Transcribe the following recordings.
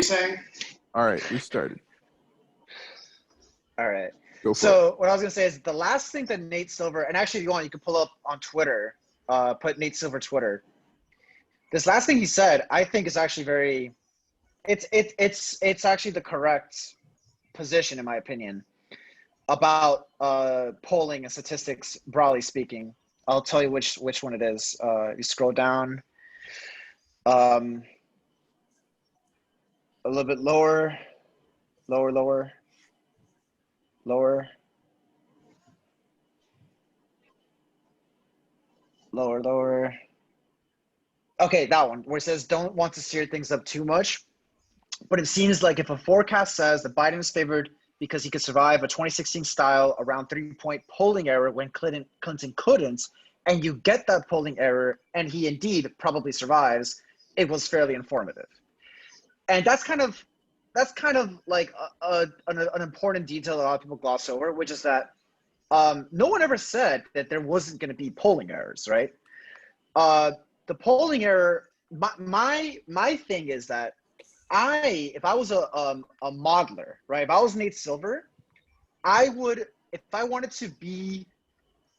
you saying? All right, you started. All right. Go for So what I was gonna say is the last thing that Nate Silver, and actually, if you want, you can pull up on Twitter, put Nate Silver Twitter. This last thing he said, I think, is actually very. It's actually the correct position, in my opinion, about polling and statistics, broadly speaking. I'll tell you which one it is. You scroll down, a little bit lower. Okay, that one, where it says don't want to steer things up too much. But it seems like if a forecast says that Biden is favored because he could survive a 2016 style around 3-point polling error when Clinton couldn't, and you get that polling error, and he indeed probably survives, it was fairly informative. And that's kind of like an important detail that a lot of people gloss over, which is that no one ever said that there wasn't going to be polling errors, right? The polling error, my thing is that if I was a modeler, right? If I was Nate Silver, I would, if I wanted to be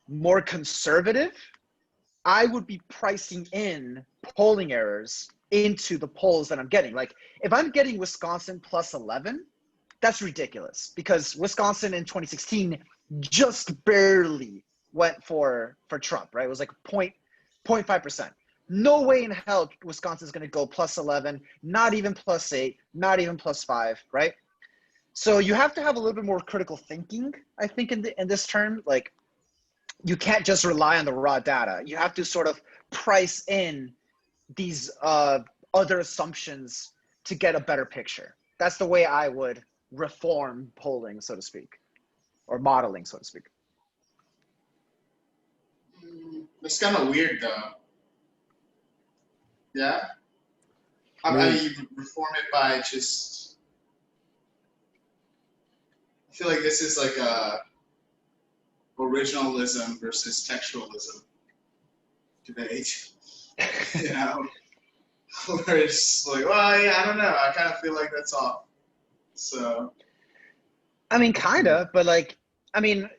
more conservative, I would be pricing in polling errors into the polls that I'm getting. Like if I'm getting Wisconsin plus 11, that's ridiculous because Wisconsin in 2016 just barely went for Trump, right? It was like 0.5%. No way in hell Wisconsin's going to go plus 11, not even plus 8, not even plus 5, right? So you have to have a little bit more critical thinking, I think, in this term. Like, you can't just rely on the raw data. You have to sort of price in these other assumptions to get a better picture. That's the way I would reform polling, so to speak, or modeling, so to speak. It's kind of weird, though. Yeah? I mean, you reform it by just... I feel like this is like a originalism versus textualism debate. You know? Where it's like, well, yeah, I don't know. I kind of feel like that's off. So... I mean, kind of, but like, I mean,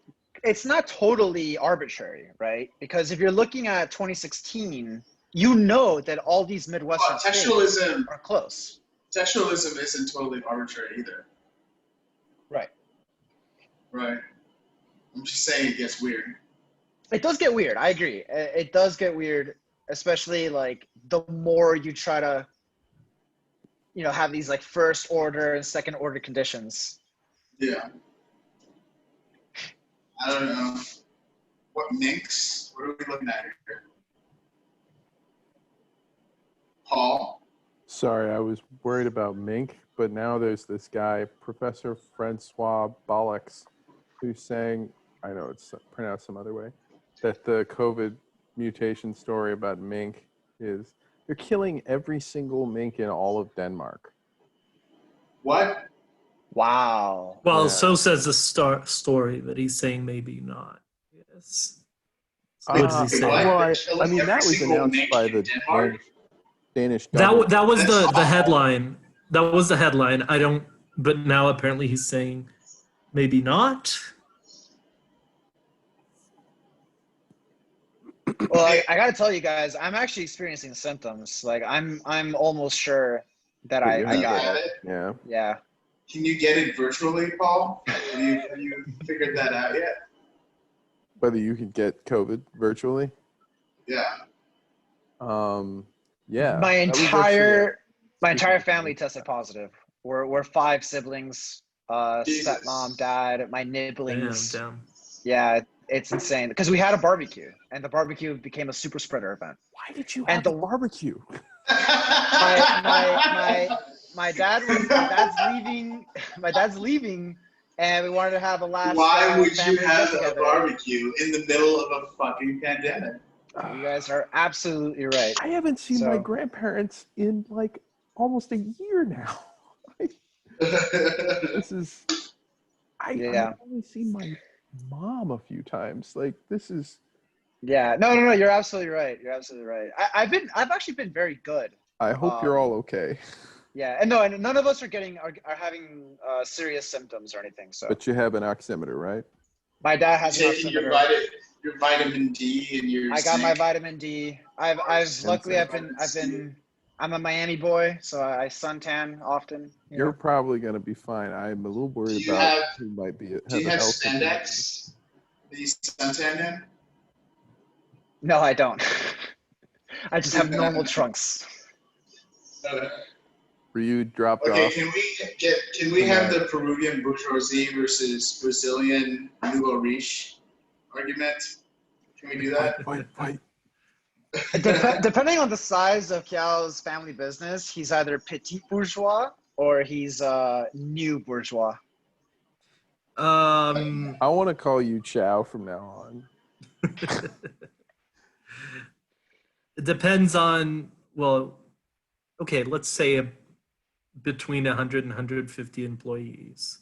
it's not totally arbitrary, right? Because if you're looking at 2016, you know that all these Midwestern states are close. Textualism isn't totally arbitrary either. Right. Right. I'm just saying it gets weird. It does get weird. I agree. It does get weird, especially like the more you try to, you know, have these like first order and second order conditions. Yeah. I don't know. What minks? What are we looking at here? Paul? Sorry, I was worried about mink, but now there's this guy, Professor Francois Bollix, who's saying, I know it's pronounced some other way, that the COVID mutation story about mink is they're killing every single mink in all of Denmark. What? Wow. Well, Yeah. so says the story, but he's saying maybe not. Yes. What does he say? Well, I mean, that was announced by the Danish government. That was the headline. That was the headline. I don't. But now apparently he's saying maybe not. Well, I gotta tell you guys, I'm actually experiencing symptoms. Like I'm almost sure that I got it. Yeah. Yeah. Can you get it virtually, Paul? Have you figured that out yet? Whether you could get COVID virtually? Yeah. Yeah. My entire family tested positive. We're 5 siblings. Stepmom, dad, my nibblings. Damn. Yeah, it's insane. Because we had a barbecue, and the barbecue became a super spreader event. Why did you have a barbecue? My dad's leaving, and we wanted to have a last. Why would you have a barbecue in the middle of a fucking pandemic? You guys are absolutely right. I haven't seen my grandparents in like almost a year now. I've only seen my mom a few times. Like this is. Yeah, no. You're absolutely right. I've actually been very good. I hope you're all okay. Yeah, and no, and none of us are having serious symptoms or anything. So But you have an oximeter, right? my dad has an Taking your oximeter. vitamin D and your I got my zinc. vitamin D. Luckily I'm a Miami boy, so I suntan often. You're know? probably going to be fine. I'm a little worried Do you about have- who might be. Do you a have health situation. spandex? Do you suntan in? No, I don't. I just have normal trunks. Were you dropped Okay, off? can we have the Peruvian bourgeoisie versus Brazilian nouveau riche argument? Can we do that? Wait. Depending on the size of Kiao's family business, he's either petit bourgeois or he's new bourgeois. I want to call you Chow from now on. It depends on, well, okay, let's say between 100 and 150 employees.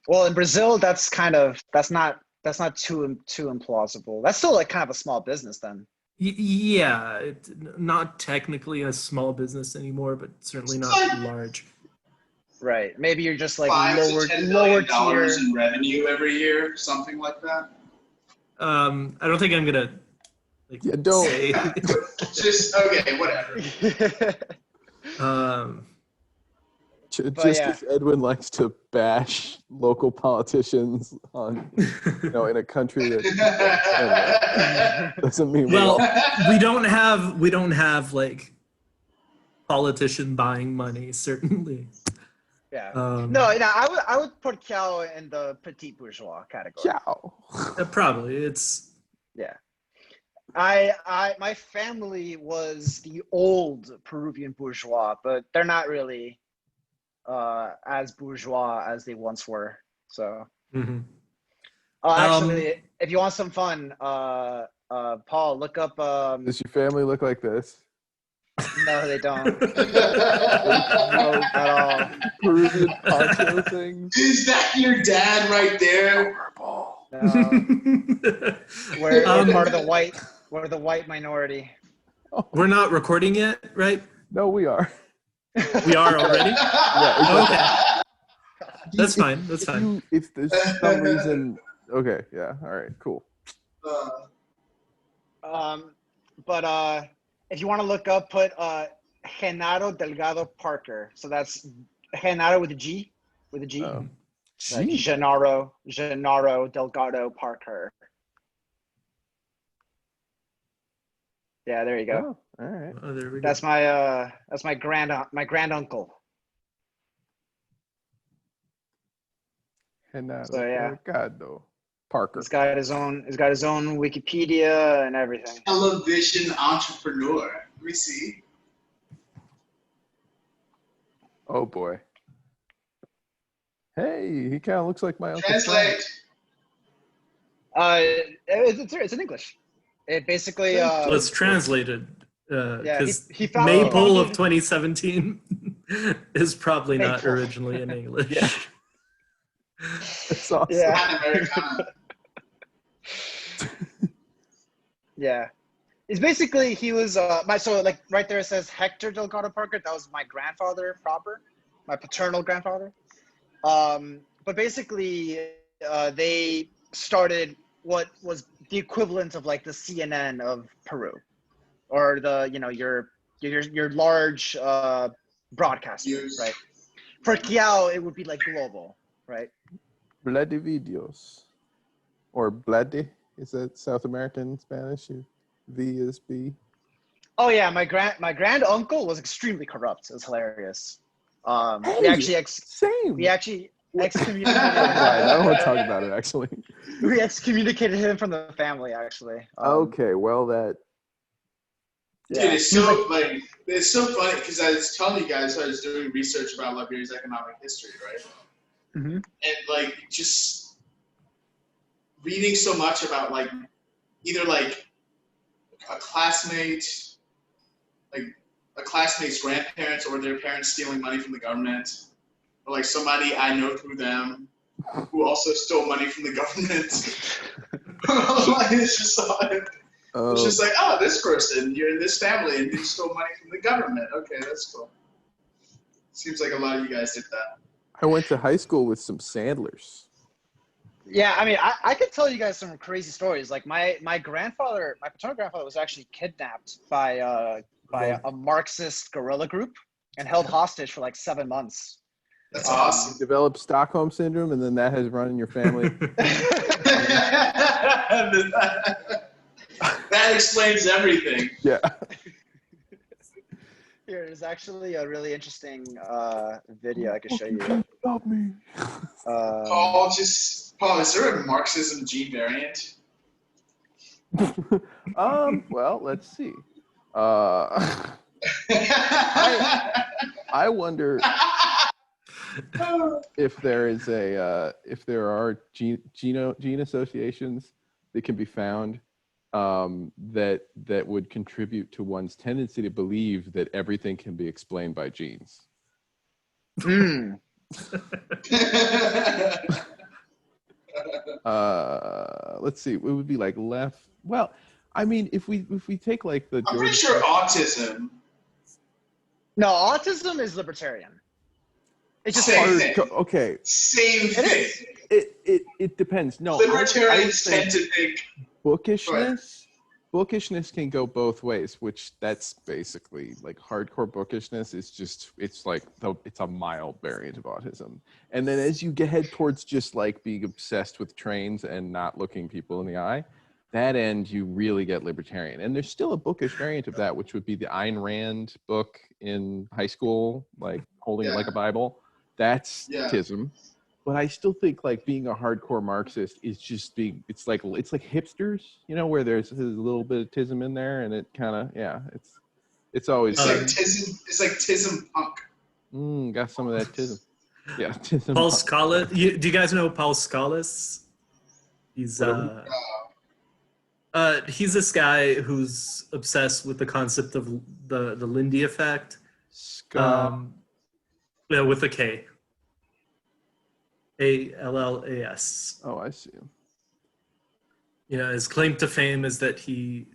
Well, in Brazil, that's not too implausible. That's still like kind of a small business then. Yeah, it's not technically a small business anymore, but certainly not large. Right. Maybe you're just like $5 to $10 lower billion tier. in revenue every year, something like that. I don't think I'm gonna Don't. say. Just okay, whatever. Just yeah. because Edwin likes to bash local politicians on, in a country that doesn't mean Well, we we don't have like politician buying money, certainly. Yeah. No, I would put Kiao in the petit bourgeois category. Chow. probably it's. Yeah. My family was the old Peruvian bourgeois, but they're not really as bourgeois as they once were. So actually, if you want some fun, Paul, look up Does your family look like this? no, they don't. No, at all. Peruvian poncho things. Is that your dad right there? Horrible. No. We're part of the white. We're the white minority. We're not recording yet, right? No, we are. We are already. Yeah, Okay, that's fine. That's fine. If there's some reason, okay, yeah, all right, cool. But if you want to look up, put Genaro Delgado Parker. So that's Genaro with a G, Oh. Like Genaro Delgado Parker. Yeah, there you go. Oh, all right. Oh, there we go. That's my granduncle. Genaro So, yeah. Delgado Parker. He's got his own Wikipedia and everything. Television entrepreneur. Let me see. Oh boy. Hey, he kind of looks like my uncle. Translate. It's in English. It basically Well, it's translated yeah, because he found Maypole of it. 2017 is probably not Maypole. originally in English. Yeah. That's awesome. Yeah. Latin Americana. Yeah. It's basically he was so right there it says Hector Delgado Parker. That was my grandfather proper, my paternal grandfather. But basically they started what was the equivalent of like the CNN of Peru, or the your large broadcaster, Yes. right? For Kiao, it would be like global, right? Bloody videos. Or bloody. Is that South American Spanish? V is B. Oh yeah, my grand uncle was extremely corrupt. It was hilarious. Hey, We actually Same. excommunicated. I don't want to talk about it, actually. We excommunicated him from the family, actually. Okay, well, that. Yeah. Dude, it's so funny because I was telling you guys I was doing research about Liberia's economic history, right? Mm-hmm. And like just reading so much about like either like a classmate's grandparents or their parents stealing money from the government, or like somebody I know through them who also stole money from the government. Like, it's just like, It's just like, oh, this person, you're in this family, and you stole money from the government. Okay, that's cool. Seems like a lot of you guys did that. I went to high school with some Sandlers. Yeah, I mean, I could tell you guys some crazy stories. Like my grandfather, my paternal grandfather, was actually kidnapped by a Marxist guerrilla group and held hostage for like 7 months. That's awesome. You developed Stockholm syndrome, and then that has run in your family. That explains everything. Yeah. Here, there's actually a really interesting video I could show you. Help me. Paul, is there a Marxism gene variant? Well, let's see. I wonder if there is if there are gene associations that can be found that would contribute to one's tendency to believe that everything can be explained by genes. Let's see. It would be like left. Well, I mean, if we take like the. I'm pretty sure autism. No, autism is libertarian. It's just Same hard. thing. Okay. Same thing. It depends. No, Libertarians tend to think bookishness can go both ways, which that's basically like hardcore bookishness is just it's a mild variant of autism. And then as you head towards just like being obsessed with trains and not looking people in the eye, that end you really get libertarian. And there's still a bookish variant of that, which would be the Ayn Rand book in high school, like holding it like a Bible. That's tism. But I still think like being a hardcore Marxist is just it's like hipsters, you know, where there's a little bit of tism in there, and it kind of it's always like tism. It's like tism punk. Got some of that tism. Yeah, tism. Paul Scalis. Do you guys know Paul Scalis? He's this guy who's obsessed with the concept of the Lindy effect. Yeah, with a K. ALLAS. Oh, I see. Yeah, his claim to fame is that he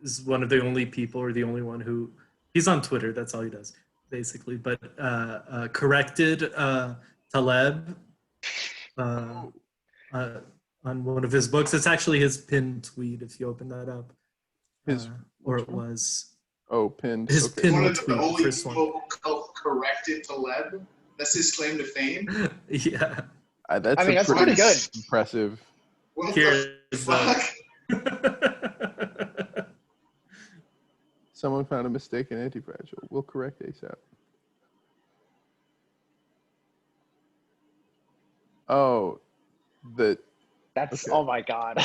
is one of the only people, or the only one who, he's on Twitter. That's all he does, basically. But corrected Taleb on one of his books. It's actually his pinned tweet. If you open that up, or it was. Oh, pinned. His pinned one of the tweet. only First people who corrected Taleb. That's his claim to fame. Yeah. That's pretty good. Impressive. What Here's the fuck? Someone found a mistake in Anti-Fragile. We'll correct ASAP. Oh, That's okay. Oh my god.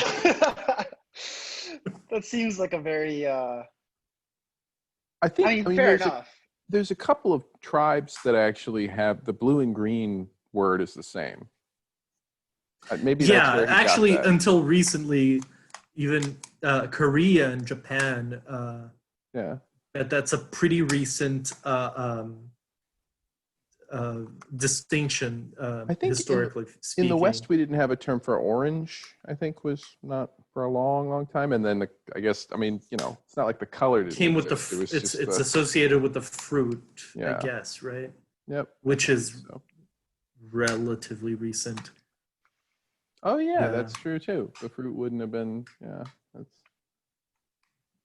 That seems like a very. I mean, fair enough. There's a couple of tribes that actually have the blue and green word is the same. Maybe that's where he actually, got that. Until recently, even Korea and Japan. That's a pretty recent distinction. I think historically speaking, in the West we didn't have a term for orange. I think was not for a long time, and then I guess it's not like the color didn't came with exist. it's associated with the fruit. I guess, right? Yep. Which is relatively recent. Oh yeah, that's true too. The fruit wouldn't have been. Yeah, that's.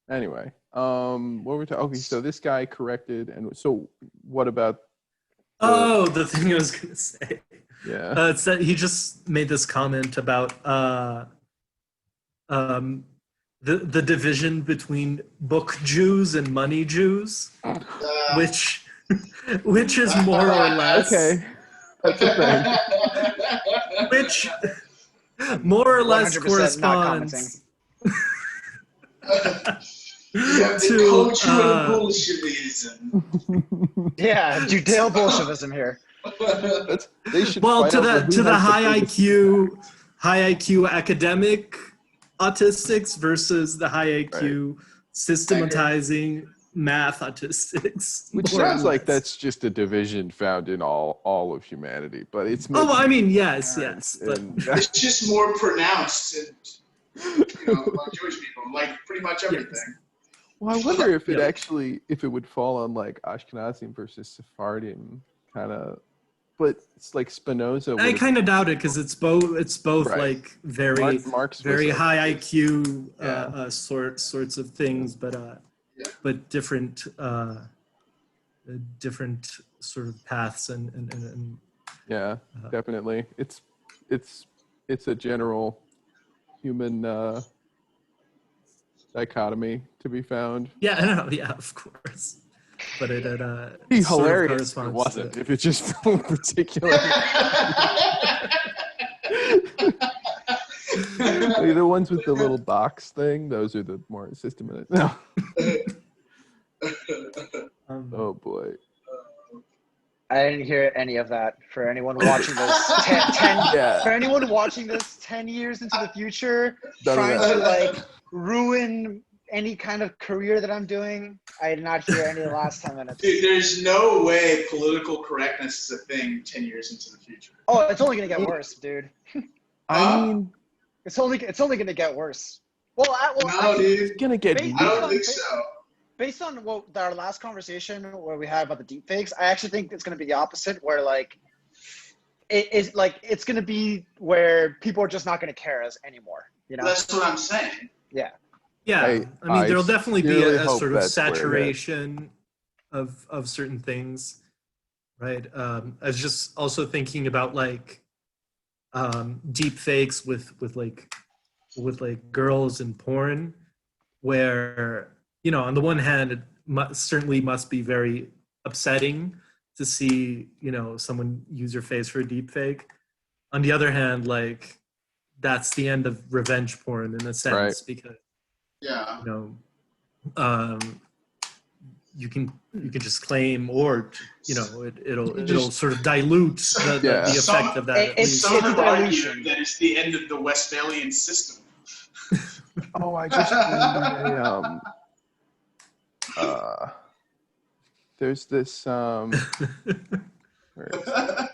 Anyway, what were we talking? Okay, so this guy corrected, and so what about? The thing I was gonna say. Yeah. It's that he just made this comment about the division between book Jews and money Jews, which is more or less okay. That's a thing. Which more or less corresponds to cultural Bolshevism. Yeah, Judeo Bolshevism here. They should to the high IQ academic autistics versus the high IQ systematizing math autistics. Which sounds like that's just a division found in all of humanity, but it's. Yes, but it's just more pronounced. about Jewish people, like pretty much everything. Well, I wonder if it actually, if it would fall on like Ashkenazim versus Sephardim kind of, but it's like Spinoza. I kind of doubt it because it's both. It's both Right. like very Marx was very like- high IQ Yeah. sorts of things, but different different sort of paths and Yeah, definitely. It's a general human dichotomy to be found. yeah, I know, yeah, of course. But it It'd be sort of hilarious if it corresponds wasn't. to- If it just fell particular. Like the ones with the little box thing, those are the more systematic. No. Oh boy. I didn't hear any of that. For anyone watching this, for anyone watching this 10 years into the future, None of trying that. to like ruin any kind of career that I'm doing, I did not hear any of the last 10 minutes. Dude, there's no way political correctness is a thing 10 years into the future. Oh, it's only gonna get worse, dude. I mean, It's only gonna get worse. Well, No, dude. it's gonna get. Based I don't on- think so. based on what our last conversation where we had about the deepfakes, I actually think it's going to be the opposite, where like it's going to be where people are just not going to care as anymore. You know? That's what I'm saying. Yeah. Yeah, I mean, I there'll definitely be sincerely a hope sort of that's where it is. saturation of certain things, right? I was just also thinking about like deep fakes with girls in porn, where on the one hand it certainly must be very upsetting to see someone use your face for a deep fake. On the other hand, like that's the end of revenge porn in a sense, Right. because Yeah. you can just claim, or it'll just- sort of dilute the effect of that. at It's- least. Some have dilution. argued that it's the end of the Westphalian system. Oh, I just found there's this where is it?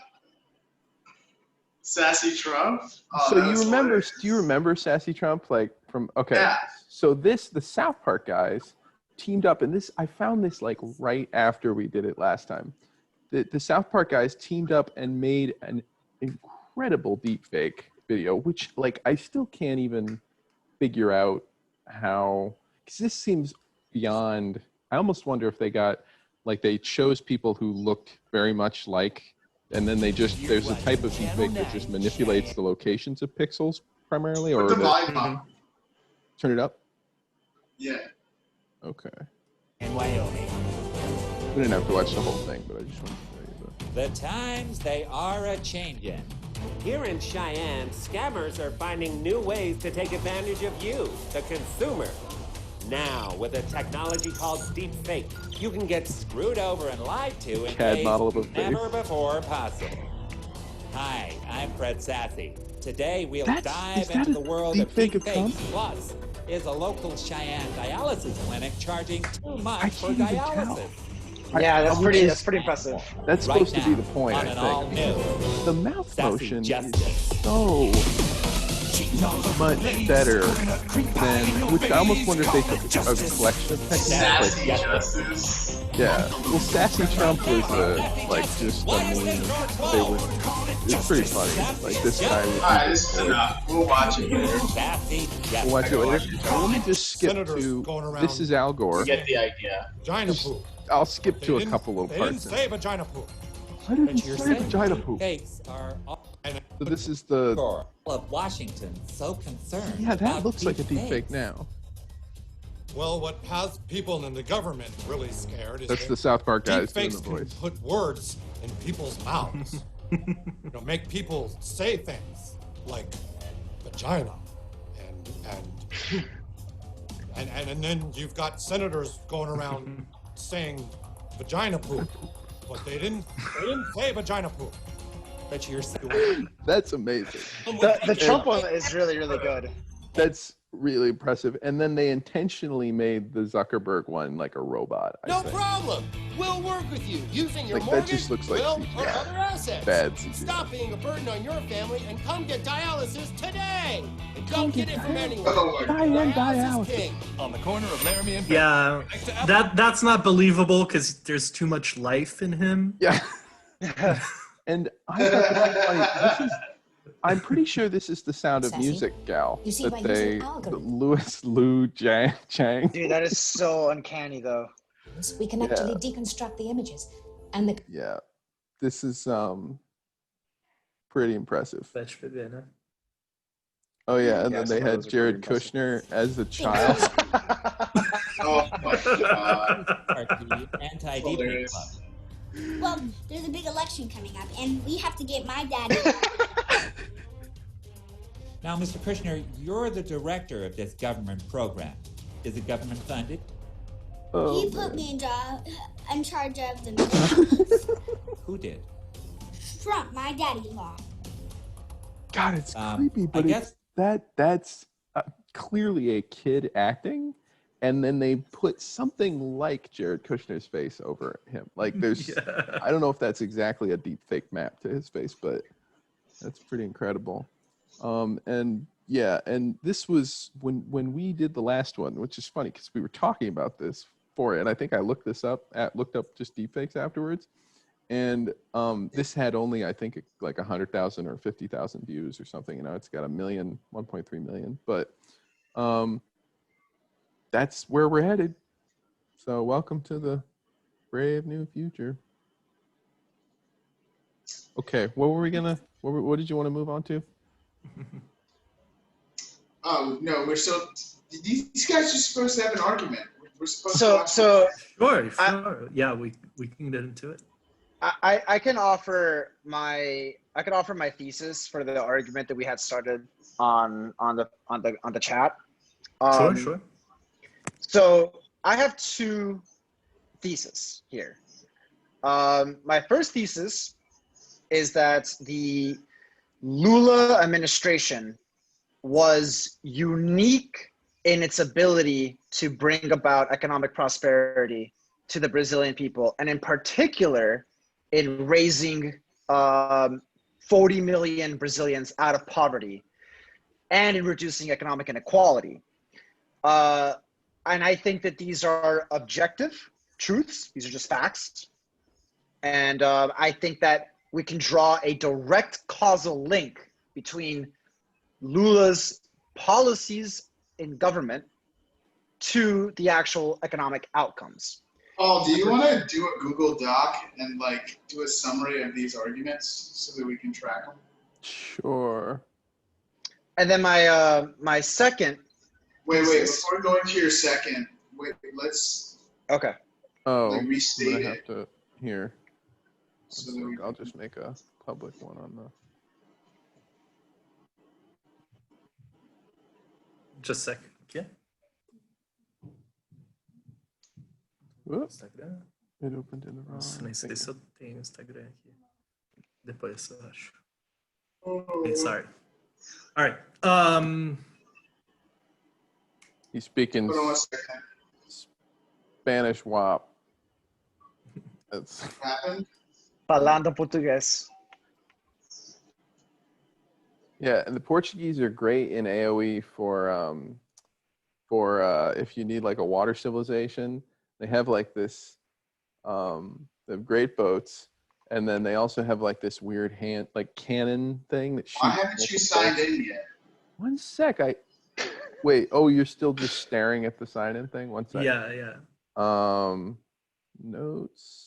Sassy Trump. Oh, So that you was remember? hilarious. Do you remember Sassy Trump? Like from Yeah. So the South Park guys teamed up, and I found this like right after we did it last time. The South Park guys teamed up and made an incredible deepfake video, which like I still can't even figure out how, because this seems beyond. I almost wonder if they chose people who looked very much like. And then there's a type of deepfake that just manipulates the locations of pixels primarily, or Put the the, volume up. turn it up. Yeah. Okay. In Wyoming. We didn't have to watch the whole thing, but I just wanted to tell you The times they are a changin'. Here in Cheyenne, scammers are finding new ways to take advantage of you, the consumer. Now, with a technology called deepfake, you can get screwed over and lied to in CAD ways model of a face. never before possible. Hi, I'm Fred Sassy. Today we'll Is dive that into a the world of deepfake of Trump? deepfakes. Plus, is a local Cheyenne dialysis clinic charging too much for can't even tell. dialysis? Yeah, that's I pretty. would That's pretty impressive. that. That's Right supposed to be now, the point, on I an all think. new The mouth Sassy motion Justice. is so much better than, which I almost wonder if they took a collection of techniques. Sassy Like, Justice. yeah, well, Sassy Trump was just a meme. It's pretty funny. Like this guy. Alright, this is enough. We'll watch it later. Sassy Justice. We'll watch it later. Now, let me just skip Senators to. going around- This is Al Gore. You get the idea. Vagina poop. I'll skip to They a didn't- couple little They didn't parts. in say it. vagina poop. I didn't But you're say saying vagina poop. fakes are all So this is the. of Washington so concerned. Yeah, that about looks like a deep deepfake fakes. now. Well, what has people in the government really scared is That's that the South Park guys doing deepfakes the can voice. put words in people's mouths. Make people say things like vagina and then you've got senators going around saying vagina poop, but they didn't say vagina poop. But you're saying That's amazing. The Trump one is really, really good. That's really impressive. And then they intentionally made the Zuckerberg one like a robot. I No think. problem. We'll work with you using your Like, that mortgage, just looks like will, CGI. or other assets. Bad CGI. Stop being a burden on your family and come get dialysis today. And don't get it from anyone. Oh my Dialysis. Dialysis King. On the corner of Laramie and Yeah, next to Apple. that's not believable because there's too much life in him. Yeah. And I thought this was funny. I'm pretty sure this is the Sound of Sassy. Music gal You see, that by they, using algorithms. Louis Liu Chang. Dude, that is so uncanny, though. We can actually deconstruct the images. And the Yeah, this is pretty impressive. Fetch Vivena. Oh yeah, and Yeah, then some they of had those are Jared pretty impressive. Kushner as the child. Oh my god. The anti-deepfake Hilarious. club. Well, there's a big election coming up, and we have to get my daddy. Now, Mr. Kushner, you're the director of this government program. Is it government funded? Oh, He put man. me in charge of the media. Who did? Trump, my daddy-in-law. God, it's Um, creepy, I but guess- that's clearly a kid acting, and then they put something like Jared Kushner's face over him. Like there's, Yeah. I don't know if that's exactly a deep fake map to his face, but that's pretty incredible. And yeah, and this was when we did the last one, which is funny because we were talking about this for it, and I think I looked up just deepfakes afterwards. And this had only, I think, like 100,000 or 50,000 views or something. You know, it's got 1.3 million. But that's where we're headed. So welcome to the brave new future. Okay, what were we gonna? What did you want to move on to? Oh no, we're still. These guys are supposed to have an argument. We're supposed to. So, watch so Sure. Yeah, we can get into it. I can offer my thesis for the argument that we had started on the chat. Sure. So I have two theses here. My first thesis is that the Lula administration was unique in its ability to bring about economic prosperity to the Brazilian people, and in particular, in raising 40 million Brazilians out of poverty and in reducing economic inequality. And I think that these are objective truths. These are just facts. And I think that we can draw a direct causal link between Lula's policies in government to the actual economic outcomes. Paul, do you want to do a Google Doc and like do a summary of these arguments so that we can track them? Sure. And then my second. Wait. Before going to your second, let's Okay. Oh, like I'm restate gonna have it. to here. So that we I'll just make a public one on the. Just a second. Yeah. Whoops, Instagram. it opened in the wrong. Nossa, nem sei thing. se eu tenho Instagram aqui. Depois eu acho. Oh, Okay, sorry. All right. He's speaking hold on 1 second. Spanish WAP. That's What happened? Falando português. yeah, and the Portuguese are great in AOE for if you need like a water civilization. They have like this they have great boats, and then they also have like this weird cannon thing that shoots. Why haven't you signed in yet? 1 sec, wait, oh, you're still just staring at the sign-in thing? 1 sec. Yeah. Notes.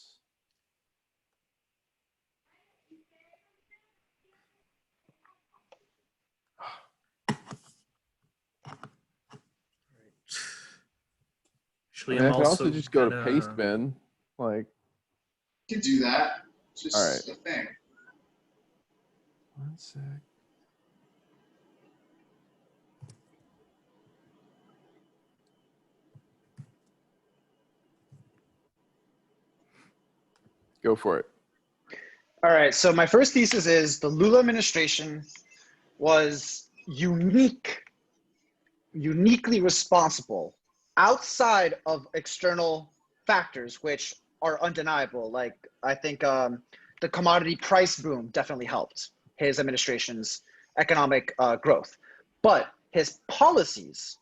Actually, And I I'm can also also just go to gonna- Pastebin, like. You can do that. It's just All right. a thing. 1 sec. Go for it. All right. So my first thesis is the Lula administration was unique uniquely responsible outside of external factors, which are undeniable. Like, I think the commodity price boom definitely helped his administration's economic growth. But his policies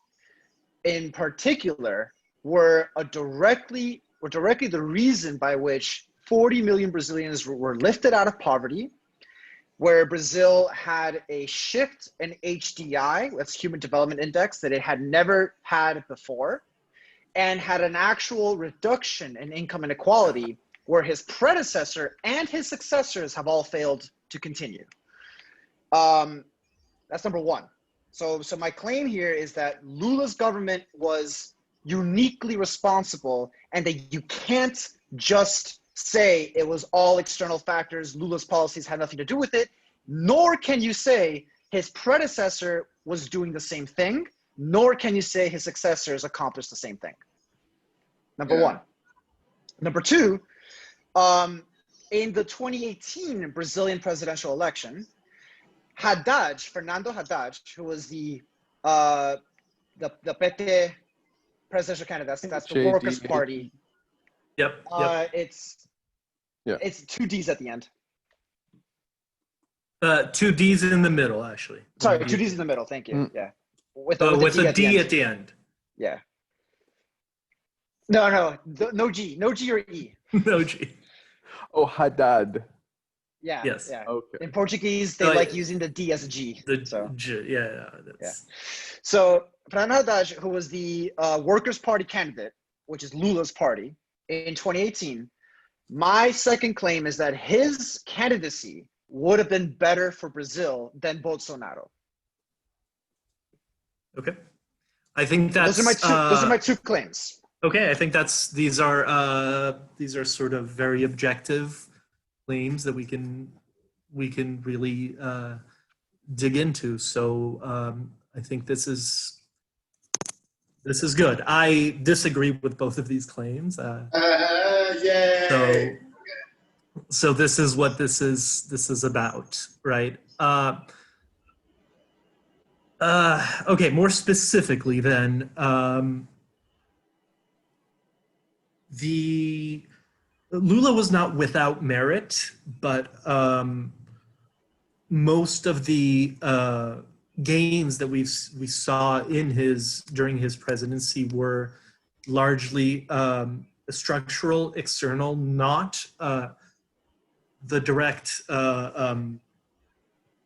in particular were directly the reason by which 40 million Brazilians were lifted out of poverty, where Brazil had a shift in HDI, that's Human Development Index, that it had never had before, and had an actual reduction in income inequality, where his predecessor and his successors have all failed to continue. That's number one. So my claim here is that Lula's government was uniquely responsible, and that you can't just say it was all external factors, Lula's policies had nothing to do with it, nor can you say his predecessor was doing the same thing, nor can you say his successors accomplished the same thing. Number one. Number two, in the 2018 Brazilian presidential election, Fernando Haddad, who was the PT presidential candidate, that's the Workers' Party. Yep. It's two D's at the end. Two D's in the middle, actually. Sorry, two D's in the middle. Thank you. Yeah, with a D at the end. Yeah. No G or E. No G. Oh, Haddad. Yeah. Yes. Yeah. Okay. In Portuguese, they like using the D as a G. G. Yeah. So Fernando Haddad, who was the Workers' Party candidate, which is Lula's party, in 2018, my second claim is that his candidacy would have been better for Brazil than Bolsonaro. Okay. I think that's those are my two claims. Okay, I think these are sort of very objective claims that we can really dig into. So I think this is good. I disagree with both of these claims. Yay! So this is what this is about, right? Okay, more specifically then, the Lula was not without merit, but most of the gains that we saw during his presidency were largely structural, external, not the direct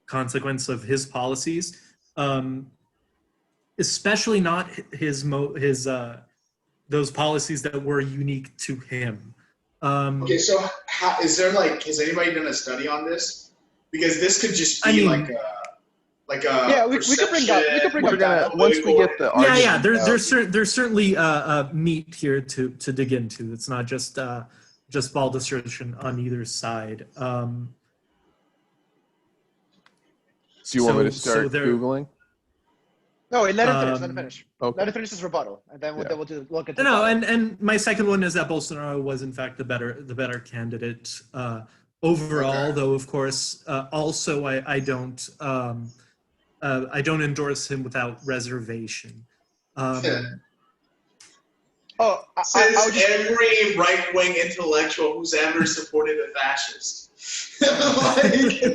consequence of his policies, especially not his those policies that were unique to him. Okay, so has anybody done a study on this? Because this could just be like a we could bring up data once we get the argument. There's certainly meat here to dig into. It's not just bald assertion on either side. Do you want me to start Googling? No, let him finish. Okay. Let him finish his rebuttal, and then we'll look at the and my second one is that Bolsonaro was in fact the better candidate overall. Though of course, also I don't endorse him without reservation. Every right-wing intellectual who's ever supported a fascist,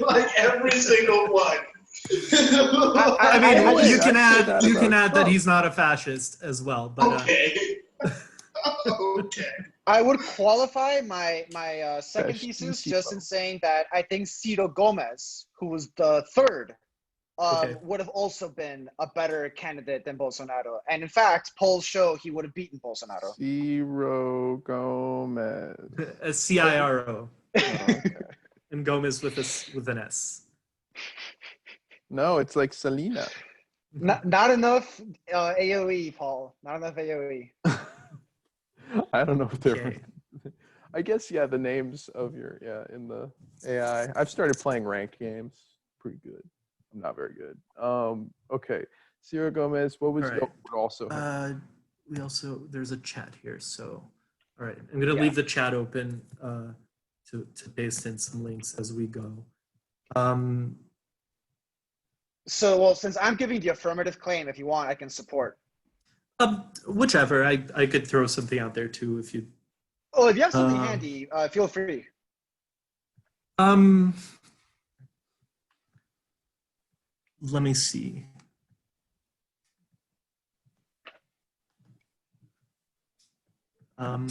like every single one. I mean, you can add that he's not a fascist as well. But okay. Okay. I would qualify my second thesis just in saying that I think Ciro Gomes, who was the third, would have also been a better candidate than Bolsonaro. And in fact, polls show he would have beaten Bolsonaro. Ciro Gomes. CIRO. Okay. And Gomez with an S. No, it's like Selena. Not enough AOE, Paul. Not enough AOE. I don't know if they're. I guess the names of in the AI. I've started playing ranked games. Pretty good. I'm not very good. Okay, Ciro Gomes. What was also? There's a chat here. So, all right, I'm gonna leave the chat open to paste in some links as we go. So, well, since I'm giving the affirmative claim, if you want, I can support. Whichever. I could throw something out there too if you. Oh, if you have something handy, feel free. Let me see. I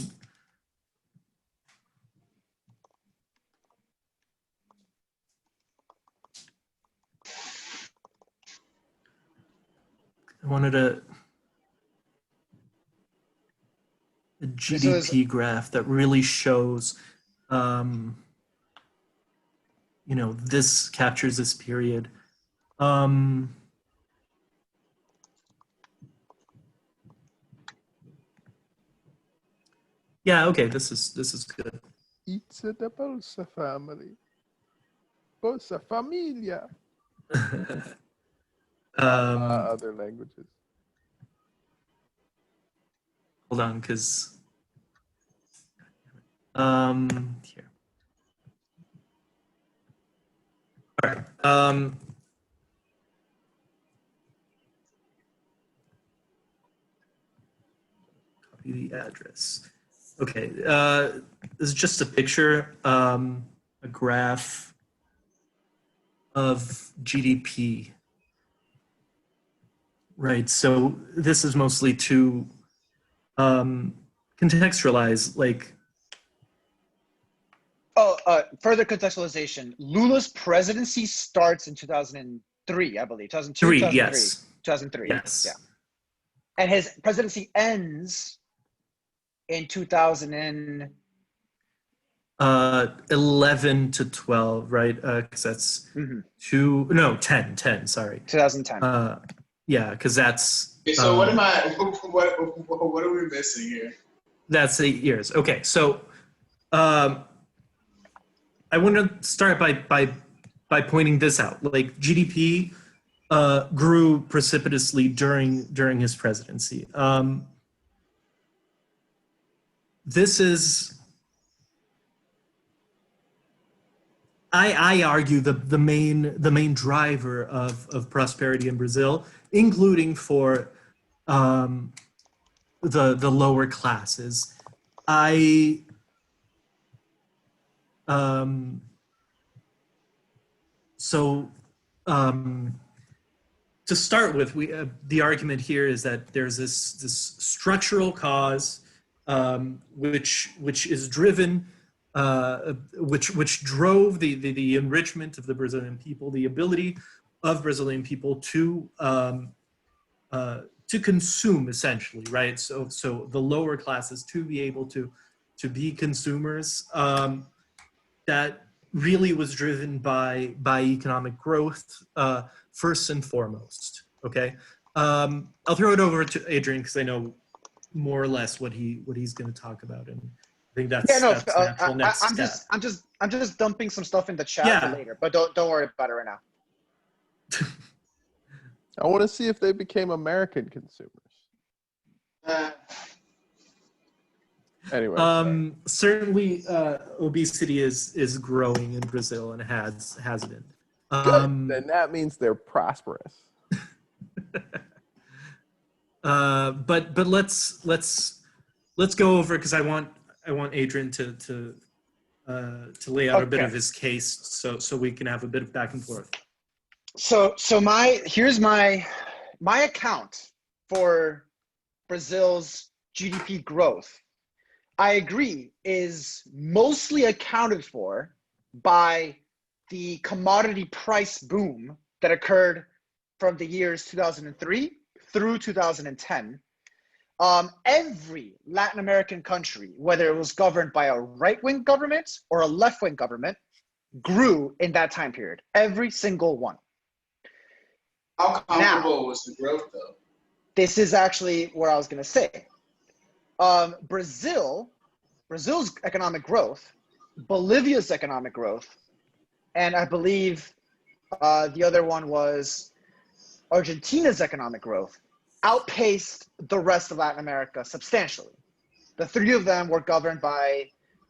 wanted a GDP graph that really shows, this captures this period. Yeah, okay, this is good. It's the Bolsa family. Bolsa familia. Other languages. Hold on, because here. All right. Copy the address. Okay. This is just a picture, a graph of GDP. Right. So this is mostly to contextualize, like. Further contextualization. Lula's presidency starts in 2003, I believe. 2002, 2003, 2003. yes. 2003. Yes. Yeah. And his presidency ends in 11 to 12, right? Because that's 10, sorry. 2010. Yeah, because that's. Okay, so what are we missing here? That's 8 years. Okay, so I want to start by pointing this out. Like GDP grew precipitously during his presidency. This is, I argue, the main driver of prosperity in Brazil, including for the lower classes. To start with, the argument here is that there's this structural cause which is driven, which drove the enrichment of the Brazilian people, the ability of Brazilian people to consume, essentially, right? So the lower classes to be able to be consumers, that really was driven by economic growth, first and foremost. Okay, I'll throw it over to Adrian because I know more or less what he's going to talk about, and I think that's natural next step. I'm just dumping some stuff in the chat for later, but don't worry about it right now. I want to see if they became American consumers. Anyway, certainly obesity is growing in Brazil and has been. Then that means they're prosperous. But let's go over, because I want Adrian to lay out a bit of his case, so we can have a bit of back and forth. So here's my account for Brazil's GDP growth. I agree, is mostly accounted for by the commodity price boom that occurred from the years 2003 through 2010. Every Latin American country, whether it was governed by a right-wing government or a left-wing government, grew in that time period. Every single one. How comparable was the growth, though? This is actually what I was going to say. Brazil's economic growth, Bolivia's economic growth, and I believe the other one was Argentina's economic growth, outpaced the rest of Latin America substantially. The three of them were governed by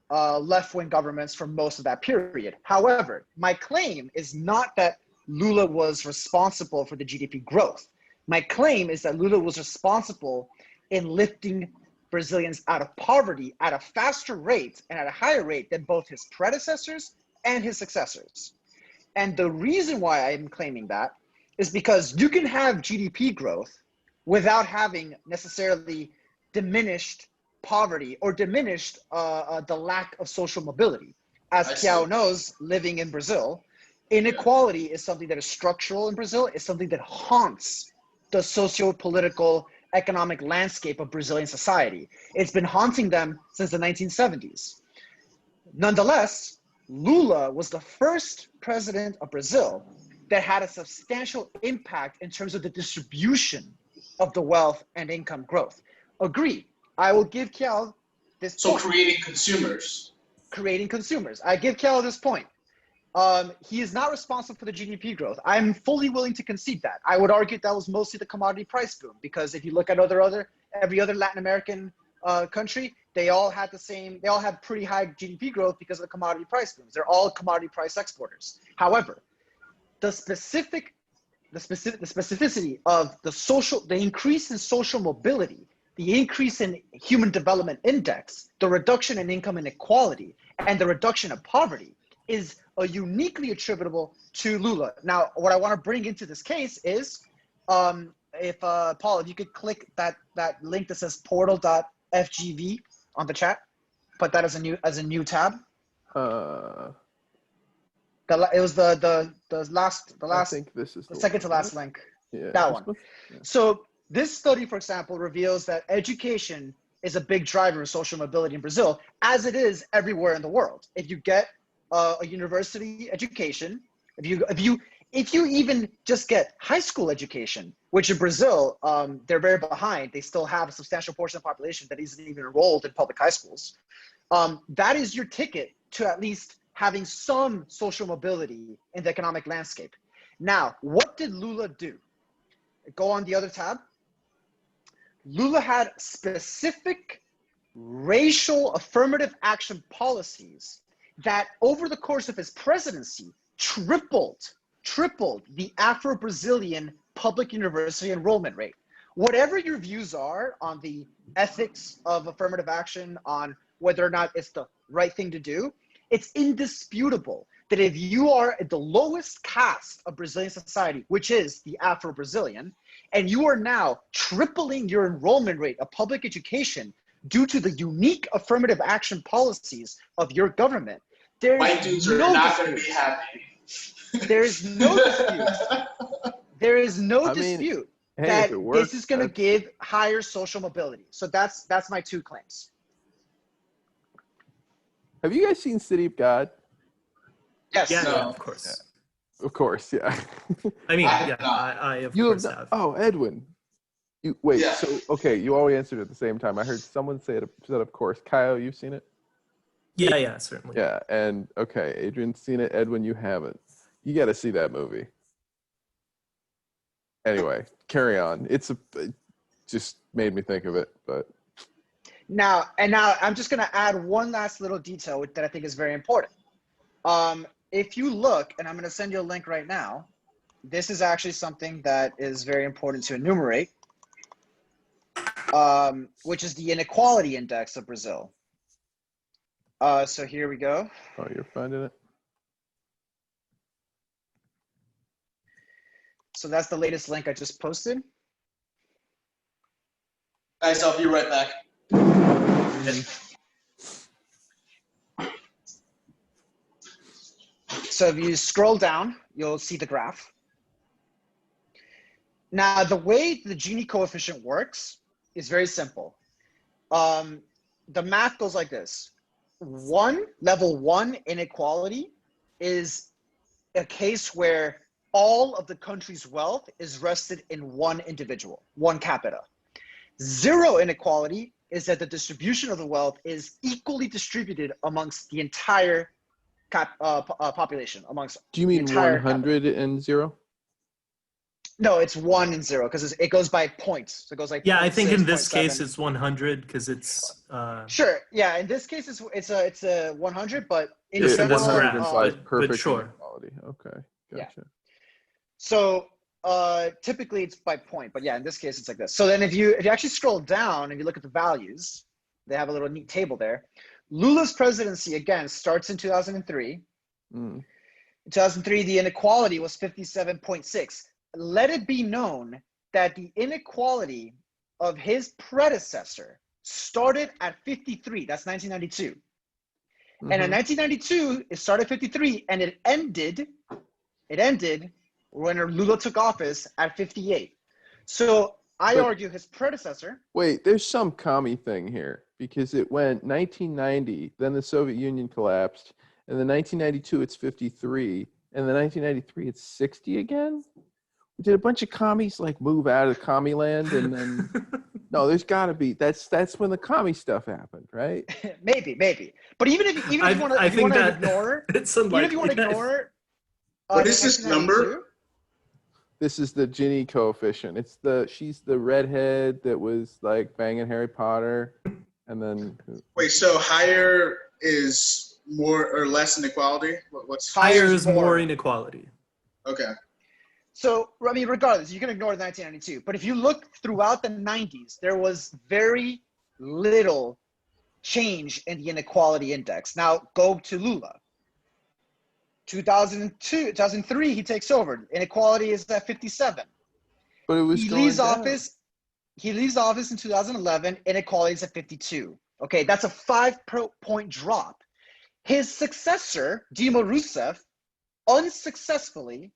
left-wing governments for most of that period. However, my claim is not that Lula was responsible for the GDP growth. My claim is that Lula was responsible in lifting Brazilians out of poverty at a faster rate and at a higher rate than both his predecessors and his successors. And the reason why I'm claiming that is because you can have GDP growth without having necessarily diminished poverty or diminished the lack of social mobility. As Kiao knows, living in Brazil, inequality is something that is structural in Brazil. It's something that haunts the socio-political economic landscape of Brazilian society. It's been haunting them since the 1970s. Nonetheless, Lula was the first president of Brazil that had a substantial impact in terms of the distribution of the wealth and income growth. Agree. I will give Kiao this point. So creating consumers. Creating consumers. I give Kiao this point. He is not responsible for the GDP growth. I'm fully willing to concede that. I would argue that was mostly the commodity price boom, because if you look at every other Latin American country, they all had pretty high GDP growth because of the commodity price booms. They're all commodity price exporters. However, the specificity of the increase in social mobility, the increase in human development index, the reduction in income inequality, and the reduction of poverty is uniquely attributable to Lula. Now, what I want to bring into this case is, Paul, if you could click that link that says portal.fgv on the chat, put that as a new tab. It was the last. I think this is the second to last link. Yeah, that one. Yeah. So this study, for example, reveals that education is a big driver of social mobility in Brazil, as it is everywhere in the world. If you get a university education, if you even just get high school education, which in Brazil, they're very behind. They still have a substantial portion of the population that isn't even enrolled in public high schools. That is your ticket to at least having some social mobility in the economic landscape. Now, what did Lula do? Go on the other tab. Lula had specific racial affirmative action policies that over the course of his presidency tripled the Afro-Brazilian public university enrollment rate. Whatever your views are on the ethics of affirmative action, on whether or not it's the right thing to do, it's indisputable that if you are at the lowest caste of Brazilian society, which is the Afro-Brazilian, and you are now tripling your enrollment rate of public education due to the unique affirmative action policies of your government, white dudes are not going to be happy. There is no dispute. There is no dispute that this is going to give higher social mobility. So that's my two claims. Have you guys seen City of God? Yes. Yeah, No. yeah, of course. Yeah. Of course, yeah. I mean, I yeah, I of You course have. have. Oh, Edwin. You wait. Yeah. So okay, you all answered at the same time. I heard someone say it. Said, of course. Kyle, you've seen it. Yeah, certainly. Yeah, and okay, Adrian's seen it. Edwin, you haven't. You got to see that movie. Anyway, carry on. It just made me think of it, but. Now I'm just going to add one last little detail that I think is very important. If you look, and I'm going to send you a link right now, this is actually something that is very important to enumerate, which is the inequality index of Brazil. So here we go. Oh, you're finding it? So that's the latest link I just posted. Guys, I'll be right back. So if you scroll down, you'll see the graph. Now, the way the Gini coefficient works is very simple. The math goes like this. Level 1 inequality is a case where all of the country's wealth is vested in one individual, one capita. 0 inequality is that the distribution of the wealth is equally distributed amongst the entire population. Do you mean 100 and 0? No, it's 1 and 0 because it goes by points. So it goes like I think 6, in this 0.7. case it's 100 because it's sure. Yeah, in this case it's a 100, but in Yes, general, this graph, implies perfect sure. inequality. Okay, gotcha. Yeah. So typically it's by point, but yeah, in this case it's like this. So then if you actually scroll down and you look at the values, they have a little neat table there. Lula's presidency again starts in 2003. In 2003, the inequality was 57.6. Let it be known that the inequality of his predecessor started at 53. That's 1992. And in 1992, it started 53, and it ended when Lula took office at 58. So I argue his predecessor. Wait, there's some commie thing here because it went 1990, then the Soviet Union collapsed, and then 1992 it's 53, and then 1993 it's 60 again. Did a bunch of commies like move out of commie land and then? No, there's got to be. That's when the commie stuff happened, right? maybe. But even if you want to ignore, it's even if you want to ignore, what is this number? This is the Gini coefficient. She's the redhead that was like banging Harry Potter, and then. Wait, so higher is more or less inequality? What's higher is more inequality? Okay. So, I mean, regardless, you can ignore 1992. But if you look throughout the 90s, there was very little change in the inequality index. Now, go to Lula. 2003, he takes over. Inequality is at 57. But it was He leaves office in 2011. Inequality is at 52. Okay, that's a 5-point drop. His successor, Dilma Rousseff, unsuccessfully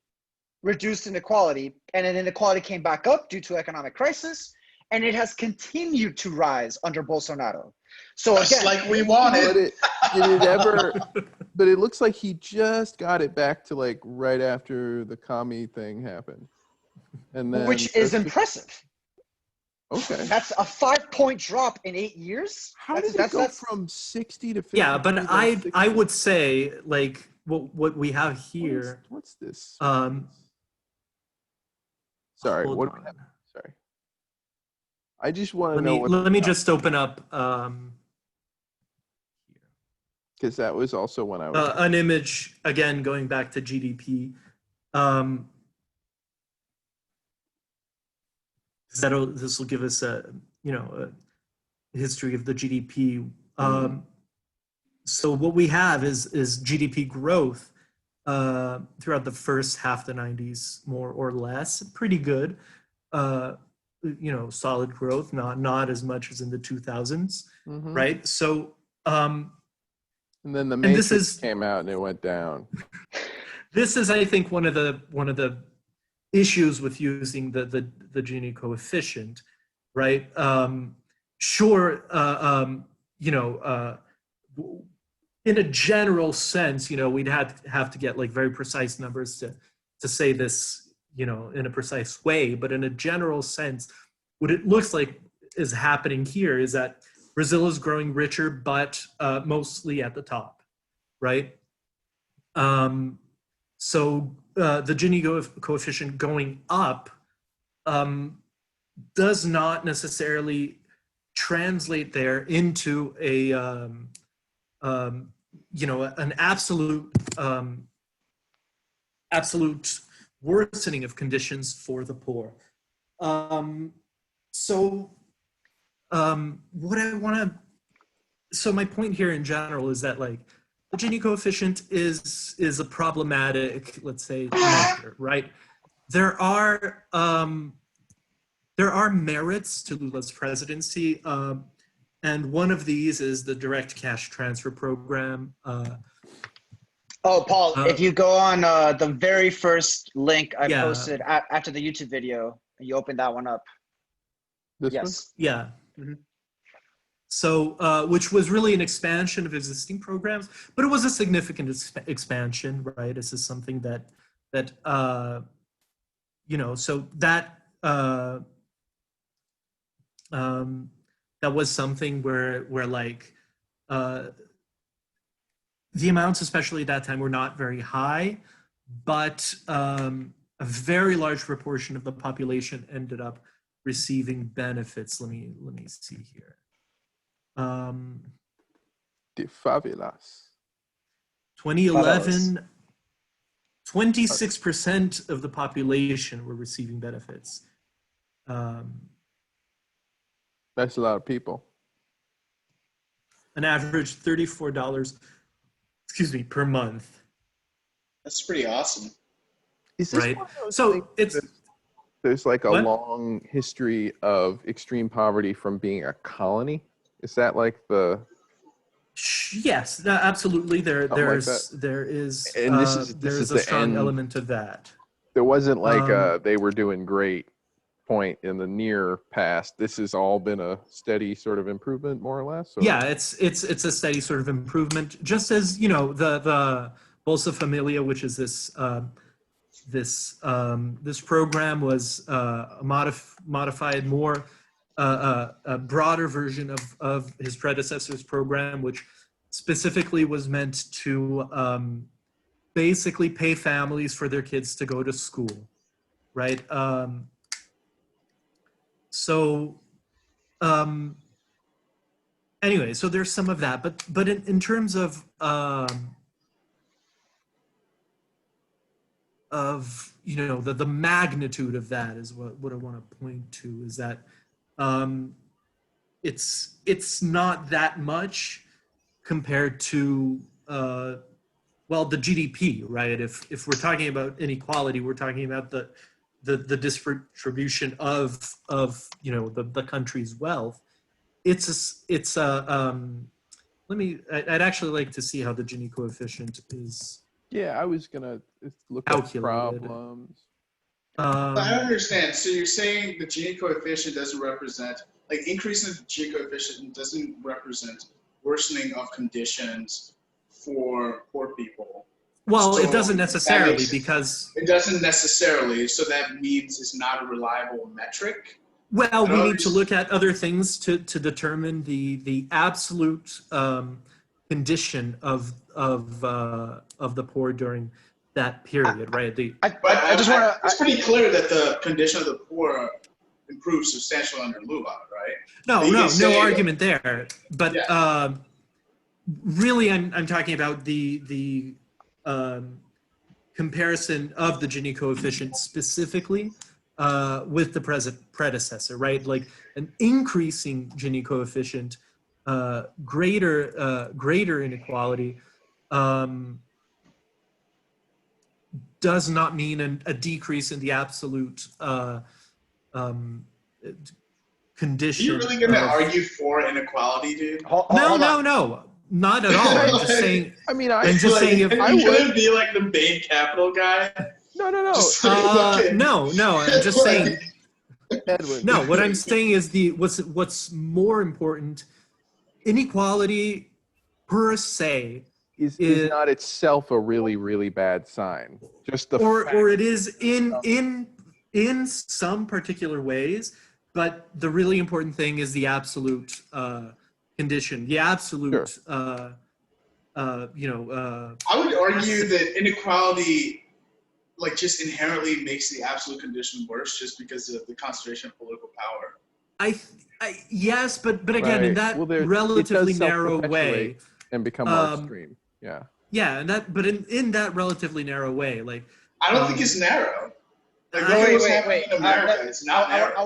reduced inequality, and then inequality came back up due to economic crisis, and it has continued to rise under Bolsonaro. So just again, like we wanted. But it looks like he just got it back to like right after the commie thing happened, and then which is impressive. Okay, that's a 5-point drop in 8 years. How did it go from 60 to 50? Yeah, but I would say like what we have here. What's this? Sorry, what? Sorry. I just want to know. Let me just open up. Because that was also when I was an image again going back to GDP. This will give us a history of the GDP. So what we have is GDP growth throughout the first half of the 90s, more or less, pretty good. Solid growth, not as much as in the 2000s, right? So, and then the Matrix came out and it went down. This is, I think, one of the issues with using the Gini coefficient, right? In a general sense, we'd have to get like very precise numbers to say this, in a precise way. But in a general sense, what it looks like is happening here is that Brazil is growing richer, but mostly at the top, right? So the Gini coefficient going up does not necessarily translate there into an absolute worsening of conditions for the poor. So my point here in general is that like the Gini coefficient is a problematic, let's say, measure, right? There are merits to Lula's presidency, and one of these is the direct cash transfer program. Paul, if you go on the very first link I posted after the YouTube video, and you open that one up. This one? Yeah. So, which was really an expansion of existing programs, but it was a significant expansion, right? This is something that that was something where like the amounts, especially at that time, were not very high, but a very large proportion of the population ended up receiving benefits. Let me see here. The favelas. 2011 26% of the population were receiving benefits. That's a lot of people. An average $34, per month. That's pretty awesome. Is this Right. one of those So things it's there's like a What? long history of extreme poverty from being a colony? Is that like the yes, absolutely. Something like There is And this is a the strong end. element of that. There wasn't like they were doing great point in the near past. This has all been a steady sort of improvement, more or less. Or? Yeah, it's a steady sort of improvement. Just as the Bolsa Familia, which is this program, was a modified, more a broader version of his predecessor's program, which specifically was meant to basically pay families for their kids to go to school, right? Anyway, so there's some of that, but in terms of the magnitude of that is what I want to point to, is that it's not that much compared to the GDP, right? If we're talking about inequality, we're talking about the distribution of the country's wealth. I'd actually like to see how the Gini coefficient is. Yeah, I was gonna look at Calculated. problems. But I don't understand. So you're saying the Gini coefficient doesn't represent, like, increasing the Gini coefficient doesn't represent worsening of conditions for poor people. Well, So it doesn't necessarily, that makes- because It doesn't necessarily, so that means it's not a reliable metric. well, we need to look at other things to determine the absolute condition of the poor during that period, right? It's pretty clear that the condition of the poor improved substantially under Lula, right? No argument there. But Yeah. really, I'm talking about the comparison of the Gini coefficient specifically with the predecessor, right? Like an increasing Gini coefficient, greater inequality, does not mean a decrease in the absolute condition. Are you really gonna argue for inequality, dude? No, not at all. I'm just saying. I mean, I'm just saying if I couldn't would be like the Bain Capital guy. No. Just like fucking- no. I'm just saying. Edwin. No, what I'm saying is what's more important. Inequality per se is not itself a really, really bad sign. Just the or it is in some particular ways, but the really important thing is the absolute condition, the absolute. Sure. I would argue that inequality, like, just inherently makes the absolute condition worse, just because of the concentration of political power. Yes, but again, in that relatively narrow way, and become more extreme. Yeah. Yeah, but in that relatively narrow way, like I don't think it's narrow. Like, wait. in America, it's not narrow. I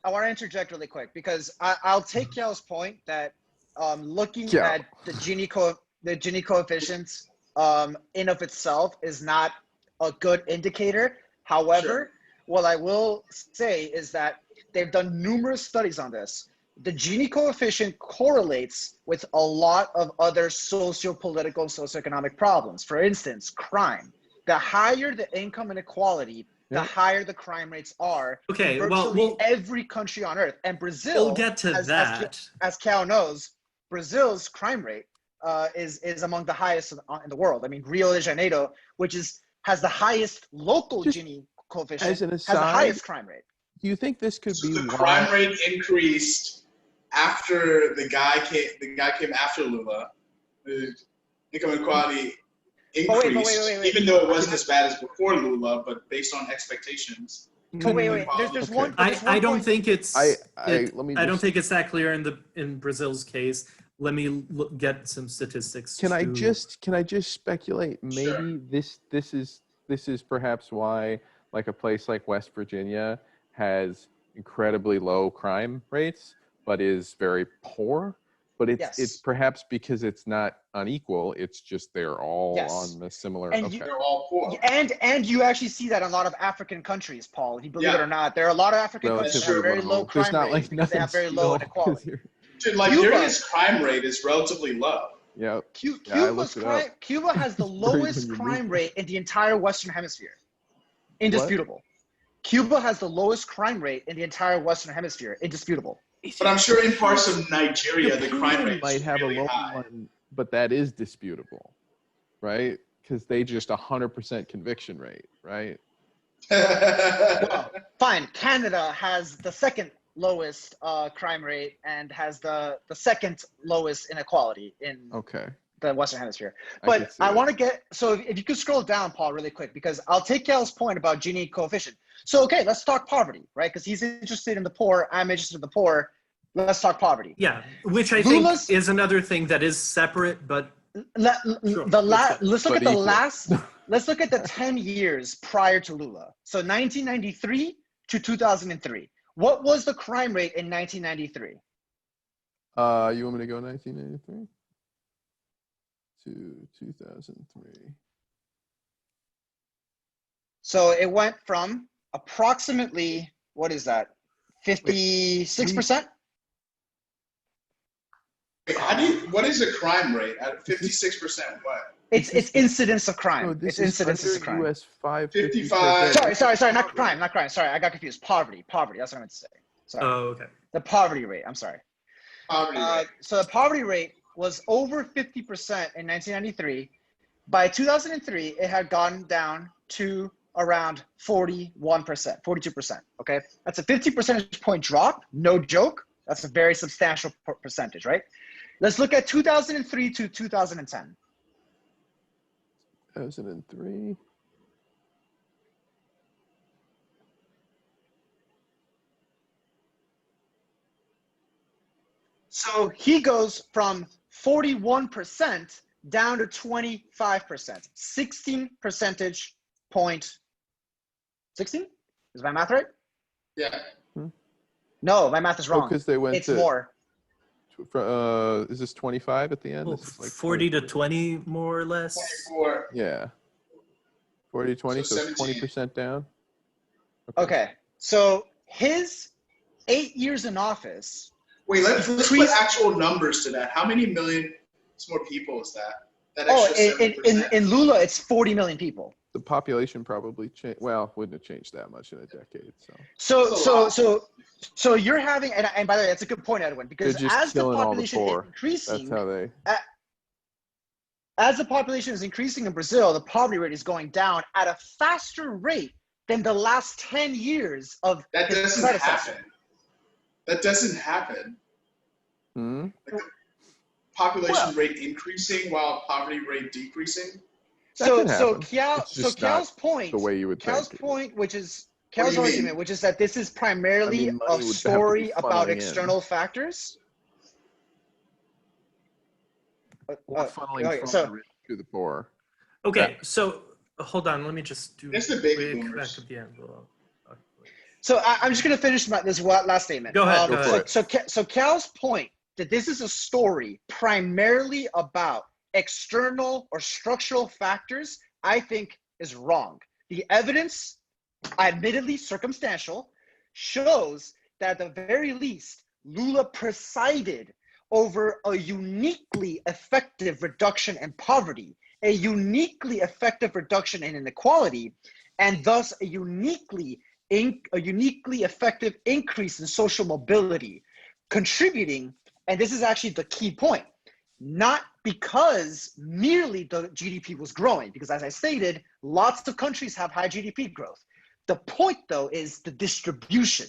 want to interject really quick, because I'll take Yao's point that looking at the Gini coefficients in of itself is not a good indicator. However, what I will say is that they've done numerous studies on this. The Gini coefficient correlates with a lot of other socio-political and socioeconomic problems. For instance, crime. The higher the income inequality, the higher the crime rates are. Okay, in virtually every country on earth. And Brazil, we'll get to that. As Cal knows, Brazil's crime rate is among the highest in the world. I mean, Rio de Janeiro, which has the highest local Gini coefficient, as an has the aside, highest crime rate. Do you think this could be the crime rate increased after the guy came after Lula? The income inequality increased, wait. even though it wasn't as bad as before Lula, but based on expectations. But wait. There's one. I don't think it's. I don't think it's that clear in Brazil's case. Let me get some statistics. Can I just speculate? Maybe this is this is perhaps why like a place like West Virginia has incredibly low crime rates, but is very poor. But it's perhaps because it's not unequal. It's just they're all on the similar. And okay. They're all poor. And you actually see that in a lot of African countries, Paul. If you believe it or not, there are a lot of African countries that have very low crime rates because they have very low inequality. Dude, Liberia's crime rate is relatively low. Yeah. Cuba has the lowest crime rate in the entire Western Hemisphere. Indisputable. Cuba has the lowest crime rate in the entire Western Hemisphere. Indisputable. But I'm sure in parts of Nigeria, the crime rate might have really a low high. one, but that is disputable, right? Because they just 100% conviction rate, right? Well, fine. Canada has the second lowest crime rate and has the second lowest inequality in the Western Hemisphere. But I want to get, so if you could scroll down, Paul, really quick, because I'll take Cal's point about Gini coefficient. So, okay, let's talk poverty, right? Because he's interested in the poor, I'm interested in the poor. Let's talk poverty. Yeah, which I think is another thing that is separate, but let's look at let's look at the 10 years prior to Lula. So 1993 to 2003. What was the crime rate in 1993? You want me to go 1993 to 2003? So it went from approximately, what is that, 56%? What is a crime rate at 56%? What? It's incidence of crime. It's incidences of crime. US 55. Sorry, not crime. Sorry, I got confused. Poverty. That's what I meant to say. Sorry. Oh, okay. The poverty rate. I'm sorry. Poverty rate. So the poverty rate was over 50% in 1993. By 2003, it had gone down to around 41%, 42%. Okay, that's a 50 percentage point drop. No joke. That's a very substantial percentage, right? Let's look at 2003 to 2010. 2003. So he goes from 41% down to 25%, 16 percentage point. 16? Is my math right? Yeah. No, my math is wrong. Because they went it's more. Is this 25 at the end? Well, this is like 40 to 20, more or less. 24. Yeah. 40 to 20, so 20% down. Okay. So his 8 years in office. Wait, let's put actual numbers to that. How many million more people is that? That extra in Lula, it's 40 million people. The population probably changed. Well, wouldn't have changed that much in a decade. So you're having, and by the way, that's a good point, Edwin, because as the population is increasing, that's how they. As the population is increasing in Brazil, the poverty rate is going down at a faster rate than the last 10 years of that doesn't happen. That doesn't happen. Hmm? Like population rate increasing while poverty rate decreasing. So Cal's point, the way you would Cal's think. point, which is Cal's argument, which is that this is primarily a story about external factors. Funneling from the rich to the poor. Okay, so hold on. Let me just do It's the baby quick boomers. back of the envelope. So I'm just going to finish this last statement. Go ahead. So Cal's point that this is a story primarily about external or structural factors, I think is wrong. The evidence, admittedly circumstantial, shows that at the very least, Lula presided over a uniquely effective reduction in poverty, a uniquely effective reduction in inequality, and thus a uniquely effective increase in social mobility, contributing, and this is actually the key point, not because merely the GDP was growing, because as I stated, lots of countries have high GDP growth. The point though is the distribution.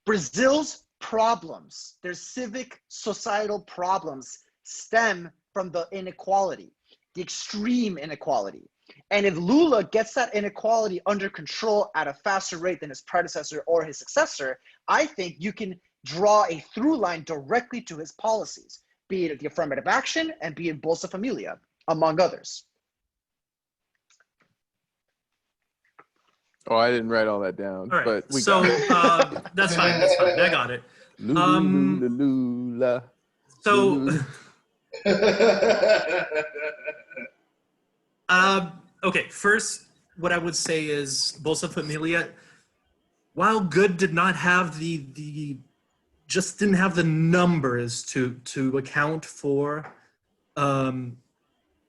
Brazil's problems, their civic societal problems stem from the inequality, the extreme inequality. And if Lula gets that inequality under control at a faster rate than his predecessor or his successor, I think you can draw a through line directly to his policies, be it the affirmative action and be it Bolsa Familia, among others. Oh, I didn't write all that down. All right. But we So got it. that's fine. That's fine. I got it. Lula. So, okay. First, what I would say is Bolsa Familia, while good did not have just didn't have the numbers to account for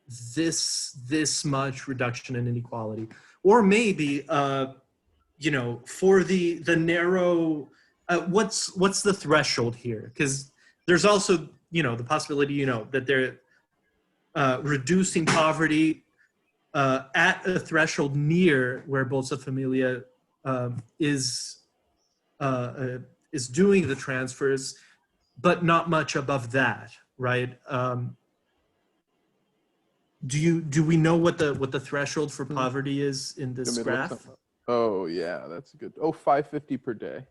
this much reduction in inequality, or maybe for the narrow what's the threshold here, because there's also the possibility that they're reducing poverty at a threshold near where Bolsa Familia is doing the transfers, but not much above that, right? Do we know what the threshold for poverty is in this graph? Oh yeah, that's good. Oh, $5.50 per day,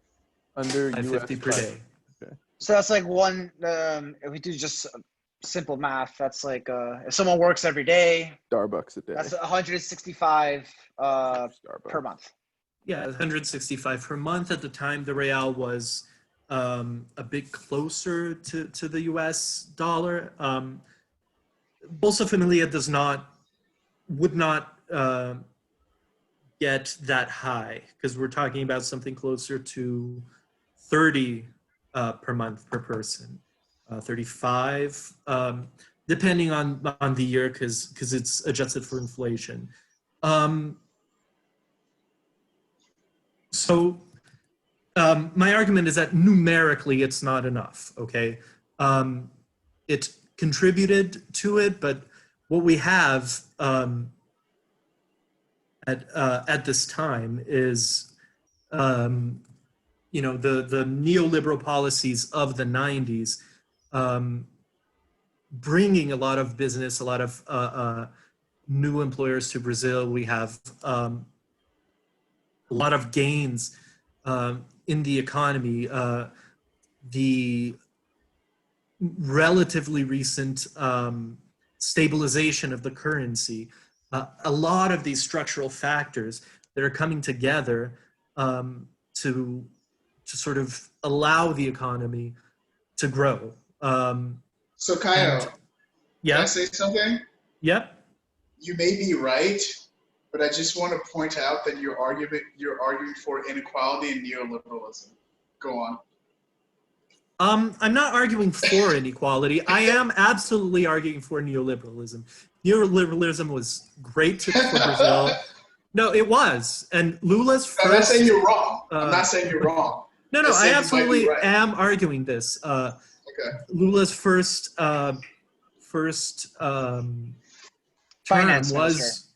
under $5.50 per day. Okay. So that's like one. If we do just simple math, that's like if someone works every day, Starbucks a day. that's 165 per month. Yeah, 165 per month. At the time, the real was a bit closer to the US dollar. Bolsa Familia would not get that high, because we're talking about something closer to 30 per month per person, 35, depending on the year, because it's adjusted for inflation. So my argument is that numerically it's not enough, okay? It contributed to it, but what we have at this time is the neoliberal policies of the 90s bringing a lot of business, a lot of new employers to Brazil. We have a lot of gains in the economy. The relatively recent stabilization of the currency, a lot of these structural factors that are coming together to sort of allow the economy to grow. So Kaio, yeah, can I say something? Yep. You may be right, but I just want to point out that you're arguing for inequality and neoliberalism. Go on. I'm not arguing for inequality. I am absolutely arguing for neoliberalism. Neoliberalism was great for Brazil. No, it was. And Lula's first... I'm not saying you're wrong. I'm not saying you're wrong. No, I absolutely am arguing this. Okay. Lula's first term Finance was...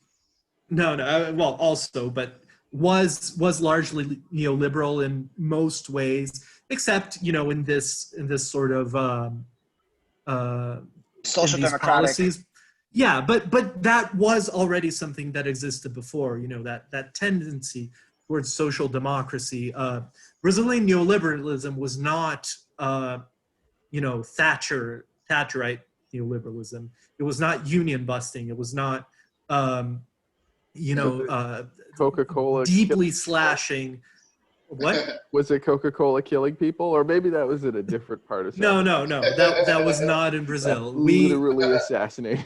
minister. Well, also, but was largely neoliberal in most ways, except in this sort of social democratic policies. Yeah, but that was already something that existed before. That tendency towards social democracy. Brazilian neoliberalism was not Thatcherite neoliberalism. It was not union busting. It was not Coca-Cola deeply slashing. What? Was it Coca-Cola killing people, or maybe that was in a different part of South No. That was not in Brazil. Literally assassinating.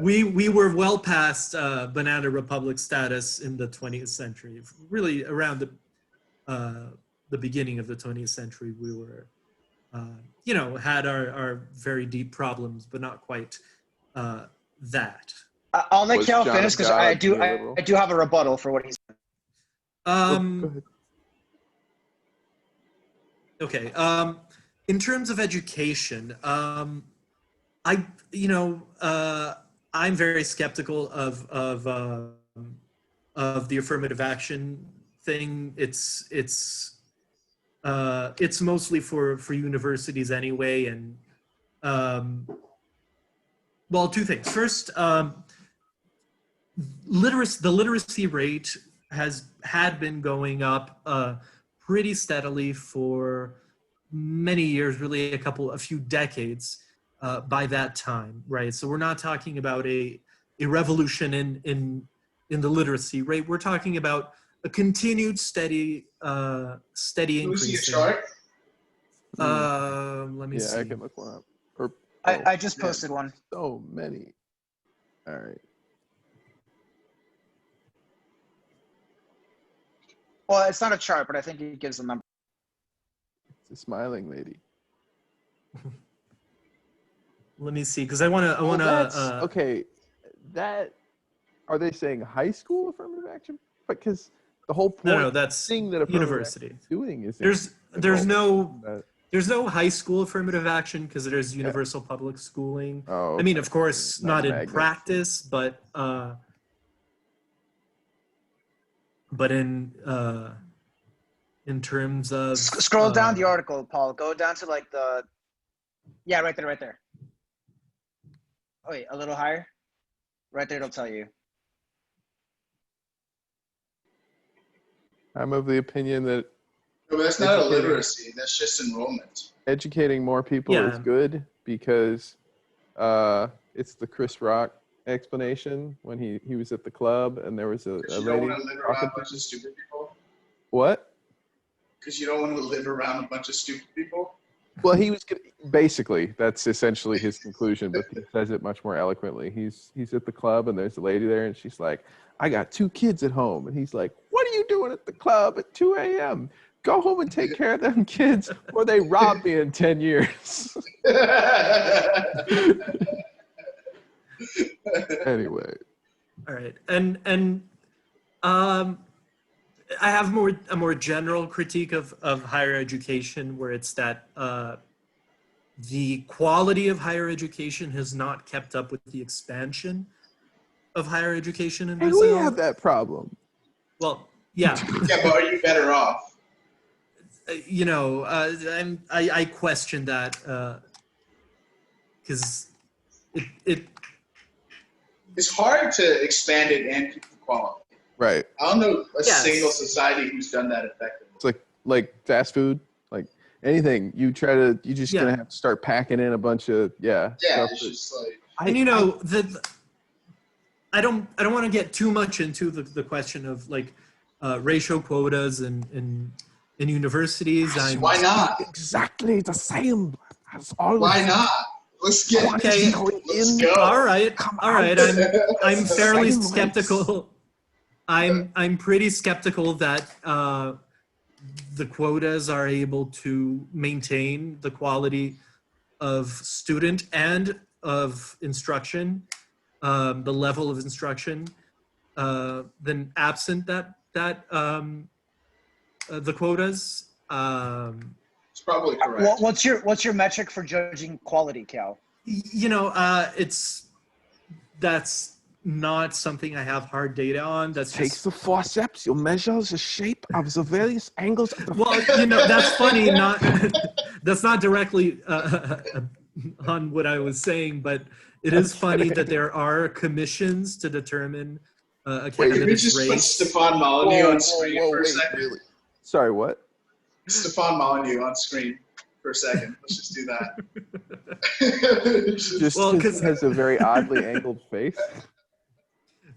We were well past banana republic status in the 20th century. Really, around the beginning of the 20th century, we were, had our very deep problems, but not quite that. I'll let Kel finish, because I do have a rebuttal for what he's saying. Okay. In terms of education, I'm very skeptical of the affirmative action thing. It's mostly for universities anyway, and well, two things. First, the literacy rate had been going up pretty steadily for many years, really a few decades by that time, right? So we're not talking about a revolution in in the literacy rate. We're talking about a continued steady Can we increase. see a chart? Let me see. Yeah, I can look one up. Or, I just posted one. So many. All right. Well, it's not a chart, but I think it gives the number. It's a smiling lady. Let me see, because I want to. Okay. That are they saying high school affirmative action? Because the whole point. No, that's thing that university doing is there's no high school affirmative action because there's universal public schooling. Oh, okay. I mean, of course, not in magnet. practice, but in terms of Scroll down the article, Paul. Go down to like the, yeah, right there. Oh wait, a little higher. Right there, it'll tell you. I'm of the opinion that No, but that's not illiteracy. That's just enrollment. educating more people is good because it's the Chris Rock explanation when he was at the club and there was a Because you lady. don't want to live around a bunch of stupid people. What? Because you don't want to live around a bunch of stupid people. Well, he was basically that's essentially his conclusion, but he says it much more eloquently. He's at the club and there's a lady there and she's like, "I got 2 kids at home," and he's like, "What are you doing at the club at 2 a.m.? Go home and take care of them kids, or they rob me in 10 years." Anyway. All right, and I have a more general critique of higher education, where it's that the quality of higher education has not kept up with the expansion of higher education in Brazil. And we have that problem. Well, yeah. Yeah, but are you better off? You know, I question that because it's hard to expand it and keep the quality. Right. I don't know a single society who's done that effectively. It's like fast food, like anything. You just gonna have to start packing in a bunch of stuff. It's just like. And you know, I don't want to get too much into the question of like ratio quotas in universities. Why not? Exactly the same as all. Why not? Let's get okay. Let's go. All right. I'm fairly skeptical. I'm pretty skeptical that the quotas are able to maintain the quality of student and of instruction, the level of instruction, then absent that the quotas. It's probably correct. What's your metric for judging quality, Cal? You know, that's not something I have hard data on. That's takes the forceps. You measure the shape of the various angles of the. Well, you know, that's funny. That's not directly on what I was saying, but it is funny that there are commissions to determine a candidate's Can we just put race. Stefan Molyneux on screen for a second? Really? Sorry, what? Stefan Molyneux on screen for a second. Let's just do that. Just because he has a very oddly angled face.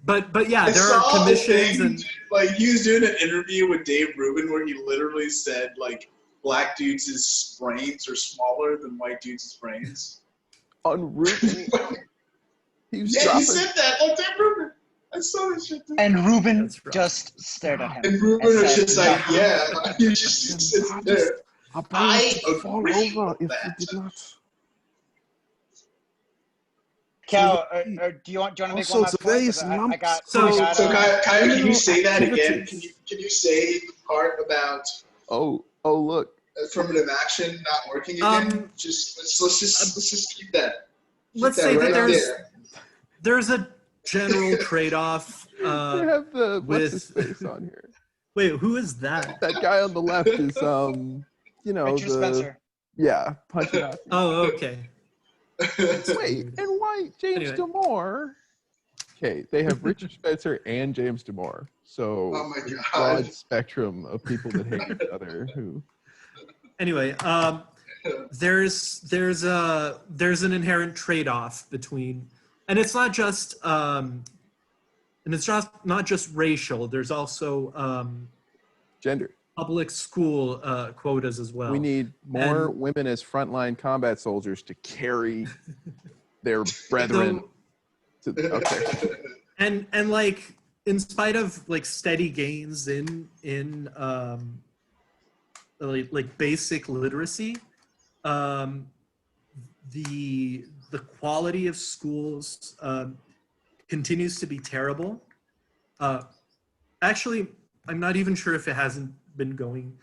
But yeah, there are commissions and like he was doing an interview with Dave Rubin where he literally said like black dudes' brains are smaller than white dudes' brains. On Rubin. He said that on Dave Rubin. I saw that shit. And Rubin just stared at him. And Rubin was just like, yeah, you just sit there. I agree over if that. you did not. Cal, do you want to make one last point? Kyle, can you say that again? Can you say the part about oh look, affirmative action not working again? Let's just keep that. Let's say that there's a general trade-off. They have the what's his face on here. Wait, who is that? That guy on the left is you know, Richard Spencer. Yeah, punching out. Oh, okay. Wait, and why James Damore? Okay, they have Richard Spencer and James Damore. So oh my God. Broad spectrum of people that hate each other. Who? Anyway, there's an inherent trade-off between, and it's not just and it's not just racial. There's also Gender. public school quotas as well. We need more And- women as frontline combat soldiers to carry their brethren. Okay. And like, in spite of like steady gains in like basic literacy, the quality of schools continues to be terrible. Actually, I'm not even sure if it hasn't been going.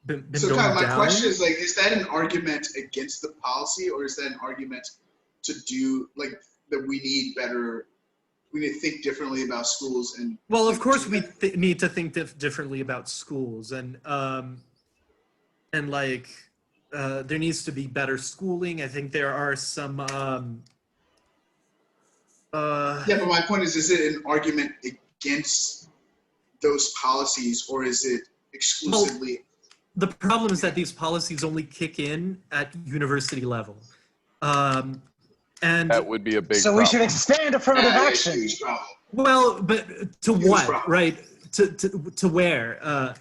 So, going Kyle, my down. question is, like, is that an argument against the policy, or is that an argument to do, like, that we need to think differently about schools? And Well, of like, course, do we that? need to think differently about schools, and like there needs to be better schooling. I think there are some. Yeah, but my point is it an argument against those policies, or is it exclusively? The problem is that these policies only kick in at university level, and That would be a big So problem. we should expand affirmative action. Huge problem. well, but to Huge what, problem. right? To where?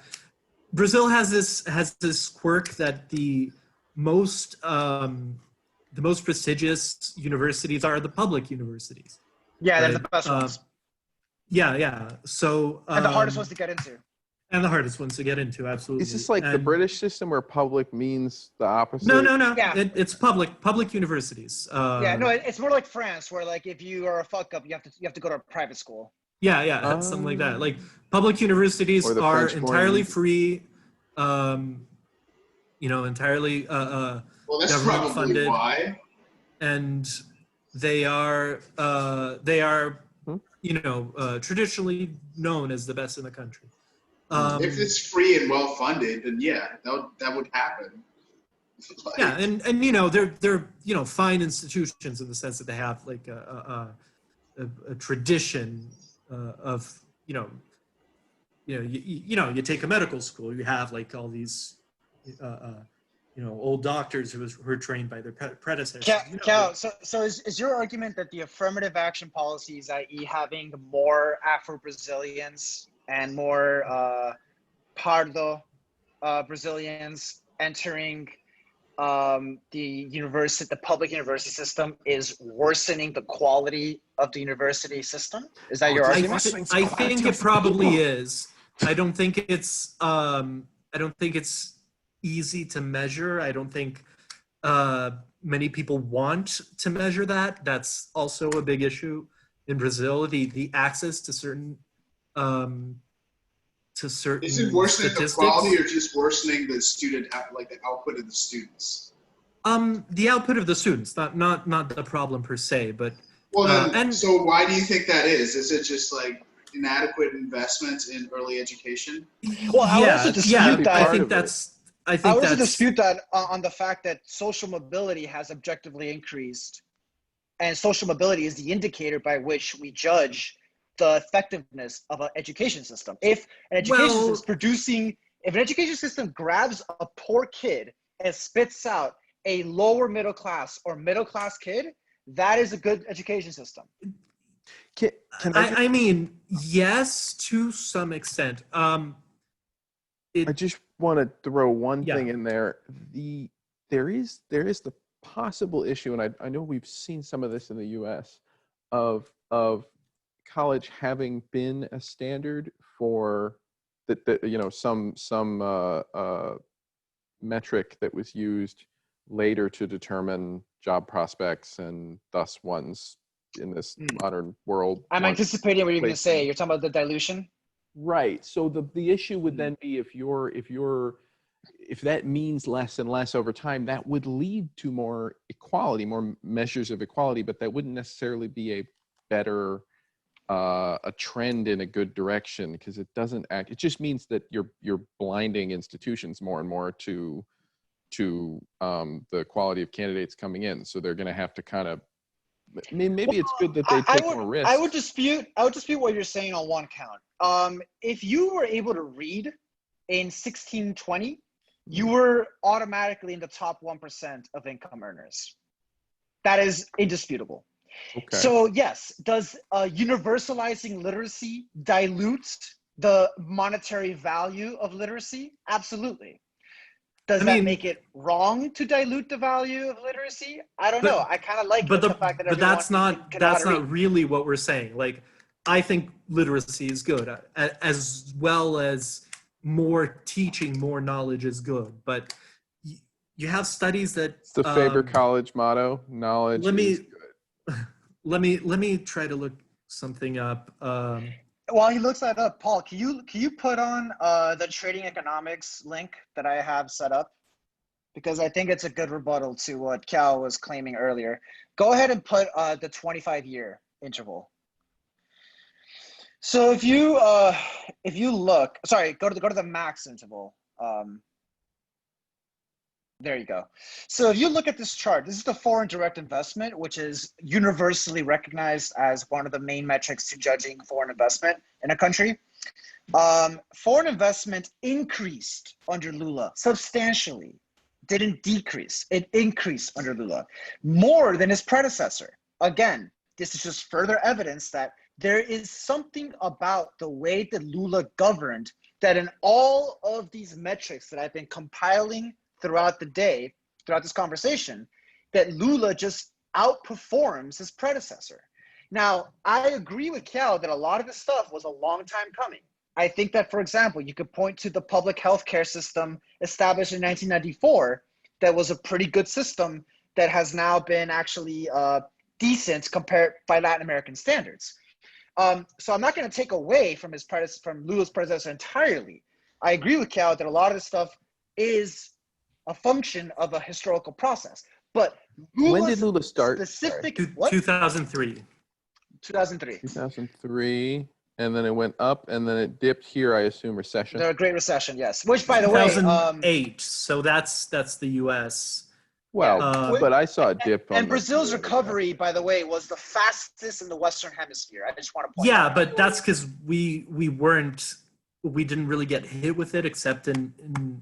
Brazil has this quirk that the most prestigious universities are the public universities. Yeah, they're Right. the best ones. Yeah. So And the hardest ones to get into. and the hardest ones to get into, absolutely. Is this like the And- British system where public means the opposite? No. Yeah. It's public universities. Yeah, no, it's more like France, where like if you are a fuck up, you have to go to a private school. Yeah, something like that. Like public universities Or the are French entirely Quarter. free, entirely Well, that's government probably funded, why. and they are traditionally known as the best in the country. If it's free and well funded, then yeah, that would happen. Like, Yeah, and they're fine institutions in the sense that they have like a tradition of you take a medical school, you have like all these old doctors who are trained by their predecessors. Cal, so is your argument that the affirmative action policies, i.e. having more Afro-Brazilians and more Pardo Brazilians entering the public university system, is worsening the quality of the university system? Is that your argument? I think it probably is. I don't think it's easy to measure. I don't think many people want to measure that. That's also a big issue in Brazil. The access to certain is it worsening the quality or just worsening the student, like the output of the students? The output of the students, not the problem per se, but Well, then, so why do you think that is? Is it just like inadequate investment in early education? Well, I would also dispute that. I think I would also dispute that on the fact that social mobility has objectively increased, and social mobility is the indicator by which we judge the effectiveness of an education system. If an education system is producing, if an education system grabs a poor kid and spits out a lower middle class or middle class kid, that is a good education system. I mean, yes, to some extent. I just want to throw one thing in there. There is the possible issue, and I know we've seen some of this in the U.S. of college having been a standard for some metric that was used later to determine job prospects and thus one's in this modern world. I'm anticipating what you're going to say. You're talking about the dilution? Right. So the issue would then be if that means less and less over time, that would lead to more equality, more measures of equality, but that wouldn't necessarily be a better a trend in a good direction, because it doesn't act. It just means that you're blinding institutions more and more to the quality of candidates coming in. So they're going to have to kind of. I mean, maybe it's good that they take more risks. I would dispute what you're saying on one count. If you were able to read in 1620, you were automatically in the top 1% of income earners. That is indisputable. Okay. So yes, does universalizing literacy dilute the monetary value of literacy? Absolutely. Does that make it wrong to dilute the value of literacy? I don't know. I kind of like the fact that everyone that's not can know how to read. really what we're saying. Like, I think literacy is good, as well as more teaching, more knowledge is good. But you have studies that It's the Faber College motto: knowledge is good. Let me try to look something up. While he looks that up, Paul, can you put on the trading economics link that I have set up? Because I think it's a good rebuttal to what Cal was claiming earlier. Go ahead and put the 25-year interval. So if you look, sorry, go to the max interval. There you go. So if you look at this chart, this is the foreign direct investment, which is universally recognized as one of the main metrics to judging foreign investment in a country. Foreign investment increased under Lula substantially, didn't decrease. It increased under Lula more than his predecessor. Again, this is just further evidence that there is something about the way that Lula governed that in all of these metrics that I've been compiling throughout the day, throughout this conversation, that Lula just outperforms his predecessor. Now, I agree with Cal that a lot of this stuff was a long time coming. I think that, for example, you could point to the public healthcare system established in 1994 that was a pretty good system that has now been actually decent compared by Latin American standards. So I'm not going to take away from Lula's predecessor entirely. I agree with Cal that a lot of this stuff is a function of a historical process. But when did Lula start? Specific, 2003. 2003. 2003, and then it went up, and then it dipped here. I assume recession. The Great Recession, yes. Which, by the way, 2008. So that's the U.S. Well, but I saw a dip. And Brazil's recovery, by the way, was the fastest in the Western Hemisphere. I just want to point yeah, out. But that's because we didn't really get hit with it, except in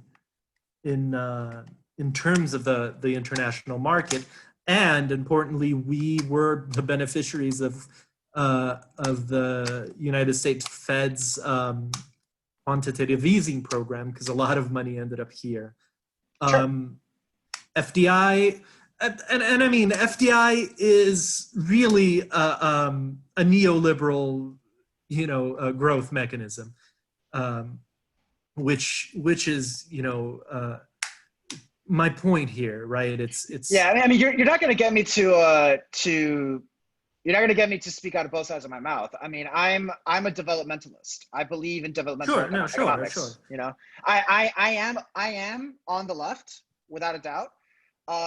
terms of the international market, and importantly, we were the beneficiaries of the United States Fed's quantitative easing program, because a lot of money ended up here. Sure. FDI, and I mean, FDI is really a neoliberal, growth mechanism, which is, my point here, right? It's yeah. I mean, you're not going to get me you're not going to get me to speak out of both sides of my mouth. I mean, I'm a developmentalist. I believe in developmental economics. Sure. I am on the left without a doubt,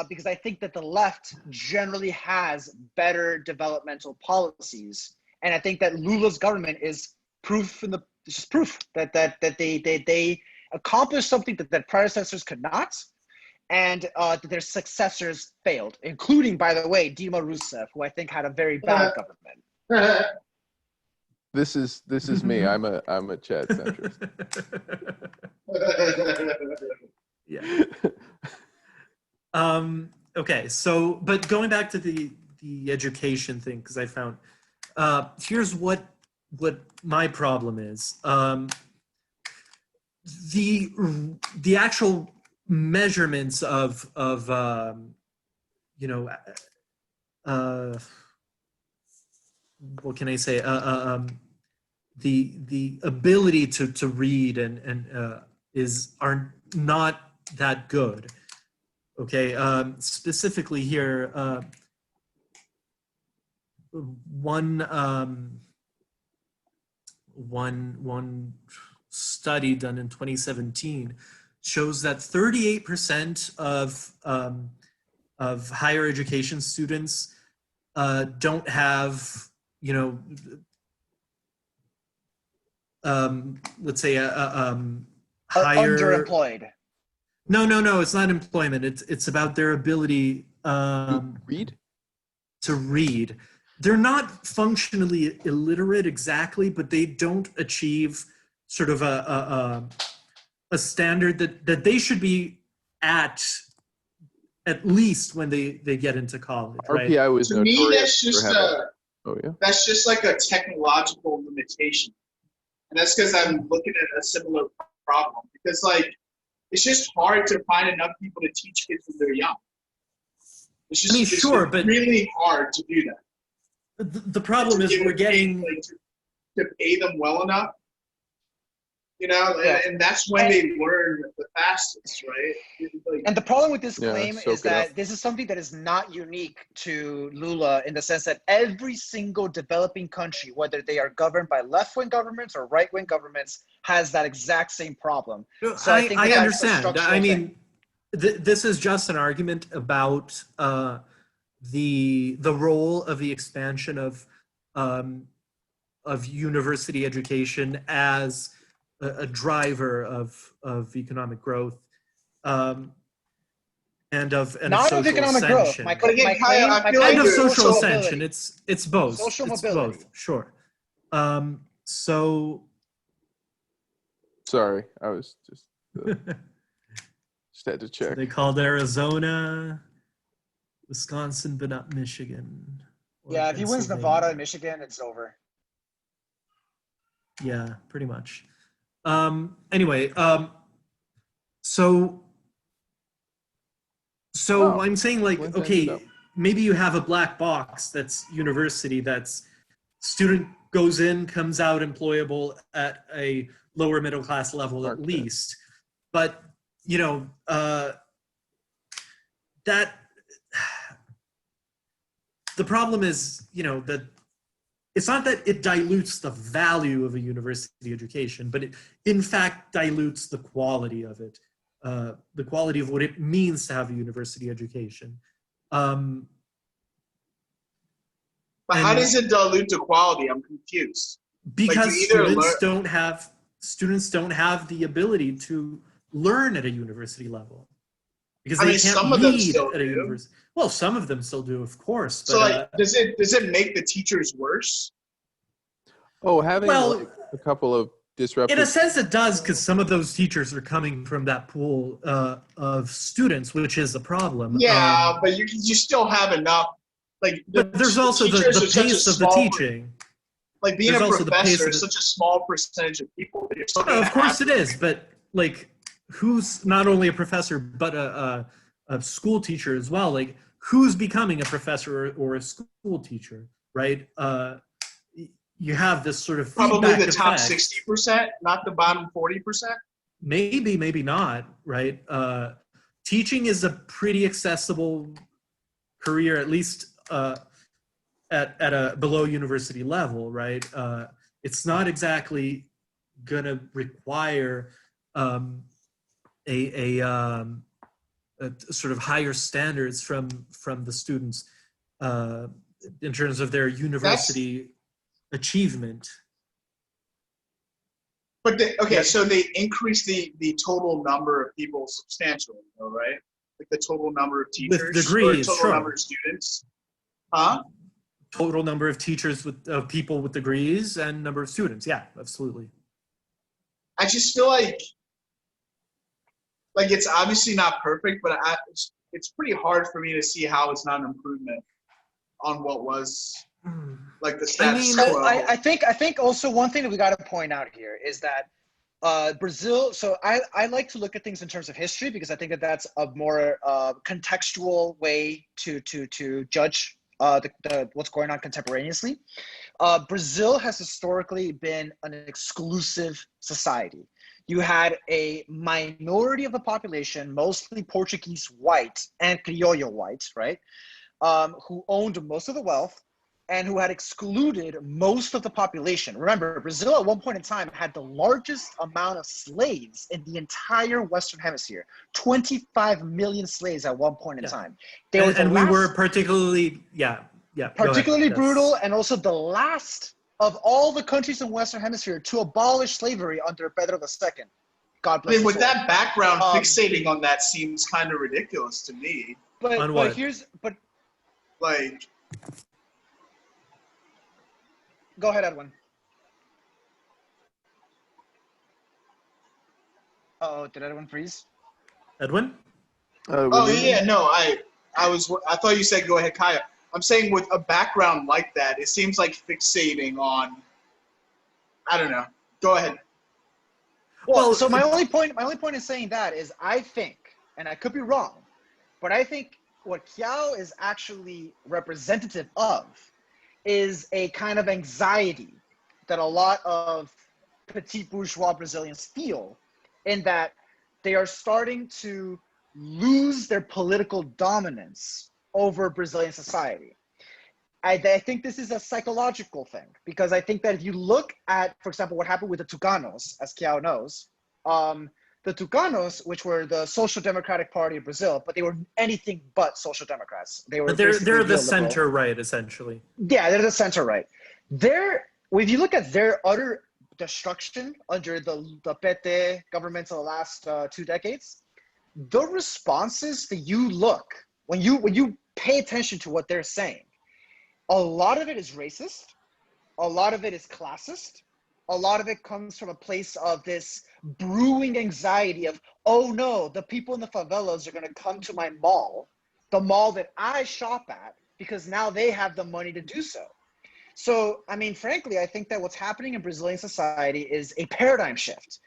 because I think that the left generally has better developmental policies, and I think that Lula's government is proof that they accomplished something that their predecessors could not, and that their successors failed, including, by the way, Dilma Rousseff, who I think had a very bad government. This is me. I'm a Chad centrist. Yeah. Okay. So, but going back to the education thing, because I found here's what my problem is. The actual measurements of what can I say? The ability to read and are not that good. Okay, specifically here, one study done in 2017 shows that 38% of higher education students don't have, let's say higher underemployed. No, it's not employment. It's about their ability to read. They're not functionally illiterate exactly, but they don't achieve sort of a standard that they should be at at least when they get into college, right? RPI was To me, notorious that's for just having. Oh yeah. that's just like a technological limitation, and that's because I'm looking at a similar problem. Because like, it's just hard to find enough people to teach kids when they're young. It's just, I mean, it's sure, just but really hard to do that. the problem is we're getting to pay them well enough, you know, Yeah. and that's when they learn the fastest, right? Like, And the problem with this Yeah, claim soak is it up. that this is something that is not unique to Lula in the sense that every single developing country, whether they are governed by left-wing governments or right-wing governments, has that exact same problem. So I think I that's a understand. structural I thing. mean, this is just an argument about the role of the expansion of university education as a driver of economic growth, and of Not of social economic growth. ascension. My But again, claim, Kyle, I my feel claim And like of is you're- social social ascension. mobility. It's both. Social it's mobility. both. Sure. So Sorry, I was just had to check. they called Arizona, Wisconsin, but not Michigan. or Yeah, if he wins Pennsylvania. Nevada and Michigan, it's over. Yeah, pretty much. Anyway, so Oh, I'm saying, like, Clinton ended okay, up. maybe you have a black box that's university, that's student goes in, comes out employable at a lower middle class level at Okay. least. But, you know, that the problem is, you know, that it's not that it dilutes the value of a university education, but it in fact dilutes the quality of it, the quality of what it means to have a university education. but how does it dilute the quality? I'm confused. Because you either students don't have the ability to learn at a university level. Because I they mean, can't some of them read still at a do. university. Well, some of them still do, of course. But, So like, does it make the teachers worse? Oh, having well, like a couple of disruptive. in a sense, it does, because some of those teachers are coming from that pool of students, which is a problem. Yeah, but you still have enough. Like, But there's also the teachers are such a pace of the small teaching. Like being There's a also the pace professor of is the- such a small percentage of people. That you're still No, gonna of course have it is, but like, who's not only a professor but a school teacher as well? Like, who's becoming a professor or a school teacher, right? You have this sort of probably feedback the top effect. 60%, not the bottom 40%. Maybe, maybe not, right? Teaching is a pretty accessible career, at least at a below university level, right? It's not exactly gonna require a sort of higher standards from the students in terms of their university achievement. But so they increase the total number of people substantially, though, right? Like the total number of teachers With degrees, or total sure. number of students. Huh? Total number of teachers of people with degrees and number of students. Yeah, absolutely. I just feel like it's obviously not perfect, but it's pretty hard for me to see how it's not an improvement on what was like the status quo. I think also one thing that we got to point out here is that Brazil. So I like to look at things in terms of history because I think that that's a more contextual way to judge what's going on contemporaneously. Brazil has historically been an exclusive society. You had a minority of the population, mostly Portuguese white and Criollo white, right, who owned most of the wealth and who had excluded most of the population. Remember, Brazil at one point in time had the largest amount of slaves in the entire Western Hemisphere, 25 million slaves at one point in time. They were we were particularly, particularly brutal, and also the last of all the countries in Western Hemisphere to abolish slavery under Pedro II. God bless. I mean, with that background, fixating on that seems kind of ridiculous to me. But like, go ahead, Edwin. Oh, did Edwin freeze? Edwin? Oh yeah, no, I thought you said go ahead, Kaya. I'm saying with a background like that, it seems like fixating on. I don't know. Go ahead. Well, so my only point in saying that is I think, and I could be wrong, but I think what Kiao is actually representative of is a kind of anxiety that a lot of petit bourgeois Brazilians feel, in that they are starting to lose their political dominance over Brazilian society. I think this is a psychological thing, because I think that if you look at, for example, what happened with the Tucanos, as Kiao knows, the Tucanos, which were the Social Democratic Party of Brazil, but they were anything but Social Democrats. They were they're the center right, essentially. Yeah, they're the center right. If you look at their utter destruction under the PT governments of the last 2 decades, the responses that you look, when you pay attention to what they're saying, a lot of it is racist, a lot of it is classist, a lot of it comes from a place of this brewing anxiety of, oh no, the people in the favelas are going to come to my mall, the mall that I shop at, because now they have the money to do so. So, I mean, frankly, I think that what's happening in Brazilian society is a paradigm shift.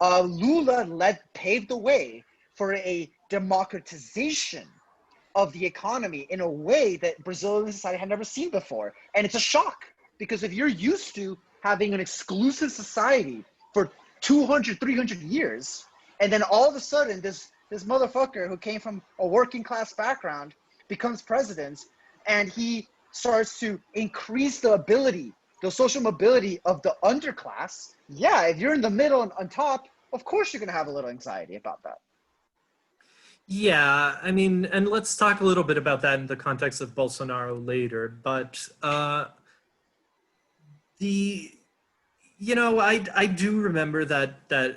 Lula paved the way for a democratization of the economy in a way that Brazilian society had never seen before. And it's a shock, because if you're used to having an exclusive society for 200, 300 years, and then all of a sudden this motherfucker who came from a working class background becomes president, and he starts to increase the social mobility of the underclass, yeah, if you're in the middle and on top, of course you're going to have a little anxiety about that. Yeah, I mean, and let's talk a little bit about that in the context of Bolsonaro later. But I do remember that the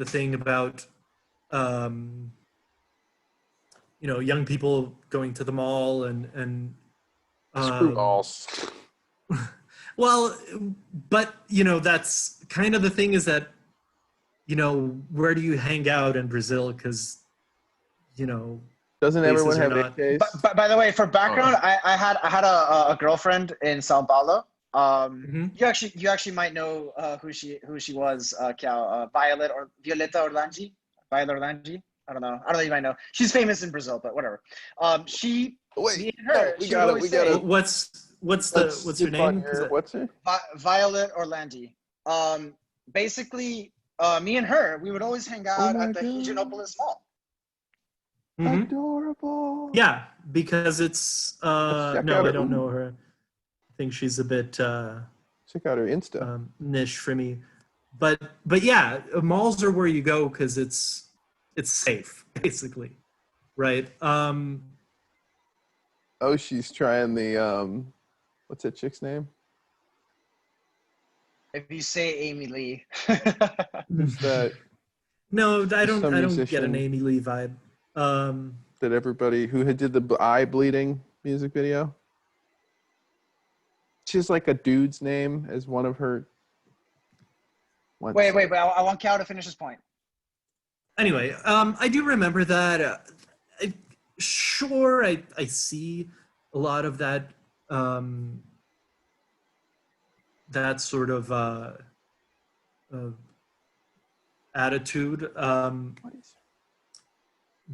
thing about young people going to the mall and screw malls. Well, but that's kind of the thing, is that where do you hang out in Brazil? Because, doesn't everyone have AKs? But by the way, for background, I had a girlfriend in São Paulo. You actually might know who she was, Cal, Violeta Orlandi. Violet Orlandi. I don't know if you might know. She's famous in Brazil, but whatever. Me and her. We got it. What's her name? What's her? Violet Orlandi. Basically, me and her, we would always hang out at the Higienópolis Mall. Mm-hmm. Adorable. Yeah, because it's I don't know her. I think she's a bit check out her Insta. Niche for me. But yeah, malls are where you go because it's safe, basically. Right? She's trying the what's that chick's name? If you say Amy Lee. Who's that? No, I don't get an Amy Lee vibe. That everybody who did the eye bleeding music video. She has like a dude's name as one of her. Wait, I want Cal to finish his point. Anyway, I do remember that. Sure, I see a lot of that. That sort of attitude.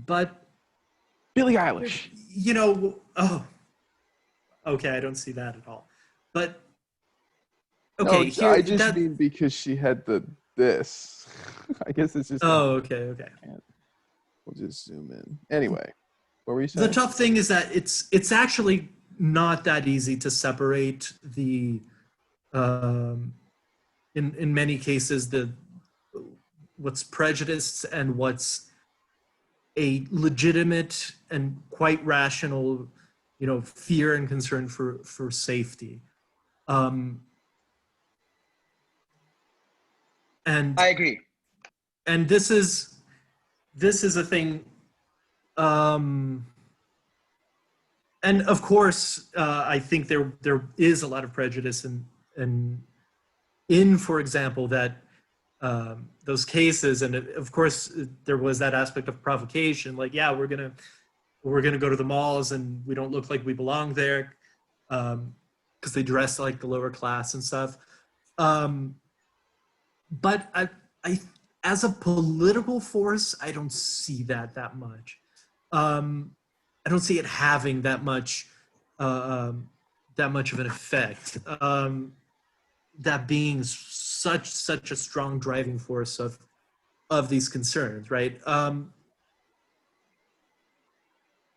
But Billie Eilish. Okay, I don't see that at all. But okay, no, I just mean because she had this. I guess it's just. Oh, okay. We'll just zoom in. Anyway, what were you saying? The tough thing is that it's actually not that easy to separate the. In many cases, what's prejudice and what's a legitimate and quite rational, fear and concern for safety. And I agree. And this is a thing. And of course, I think there is a lot of prejudice in, for example, that those cases, and of course there was that aspect of provocation, like, yeah, we're gonna go to the malls and we don't look like we belong there, because they dress like the lower class and stuff. But I, as a political force, I don't see that much. I don't see it having that much of an effect. That being such a strong driving force of these concerns, right?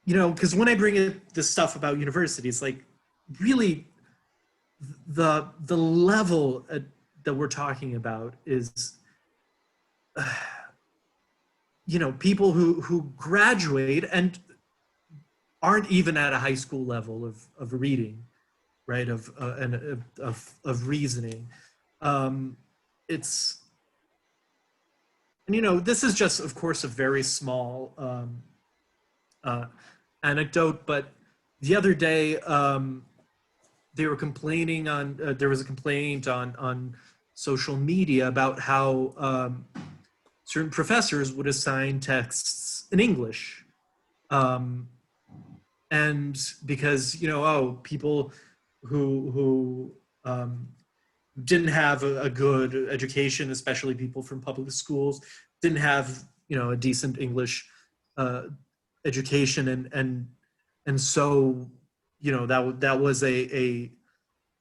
Because when I bring in this stuff about universities, like, really, the level that we're talking about is, people who graduate and aren't even at a high school level of reading, right? Of reasoning. It's, and this is just, of course, a very small anecdote, but the other day they were complaining there was a complaint on social media about how certain professors would assign texts in English. And because, people who didn't have a good education, especially people from public schools, didn't have, a decent English education, and so, that was a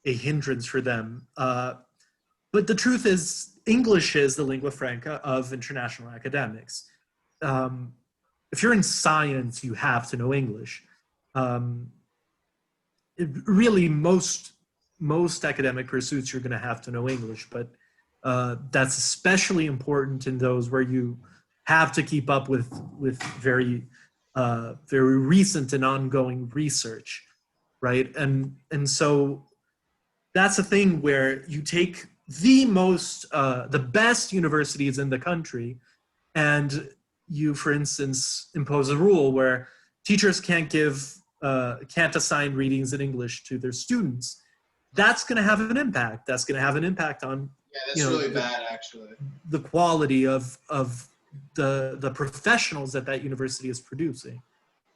hindrance for them. But the truth is, English is the lingua franca of international academics. If you're in science, you have to know English. Really, most academic pursuits, you're going to have to know English, but that's especially important in those where you have to keep up with very recent and ongoing research, right? And so that's a thing where you take the best universities in the country, and you, for instance, impose a rule where teachers can't assign readings in English to their students. That's going to have an impact. That's going to have an impact on that's really bad, actually. The quality of the professionals that university is producing,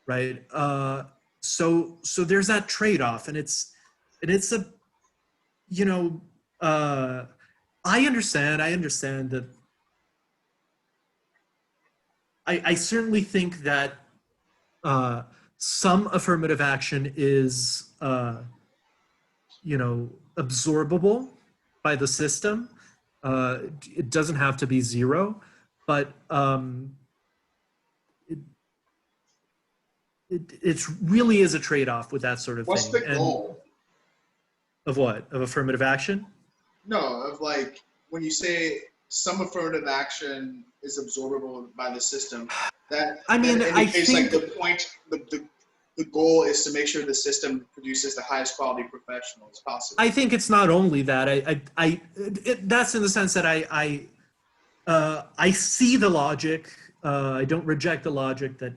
right? So there's that trade-off, and it's a, I understand that. I certainly think that some affirmative action is, absorbable by the system. It doesn't have to be zero, but it really is a trade-off with that sort of What's thing. What's the goal? Of what? Of affirmative action? No, of, like, when you say some affirmative action is absorbable by the system, that indicates, I think, like, the point, the goal is to make sure the system produces the highest quality professionals possible. I think it's not only that. That's in the sense that I see the logic. I don't reject the logic that,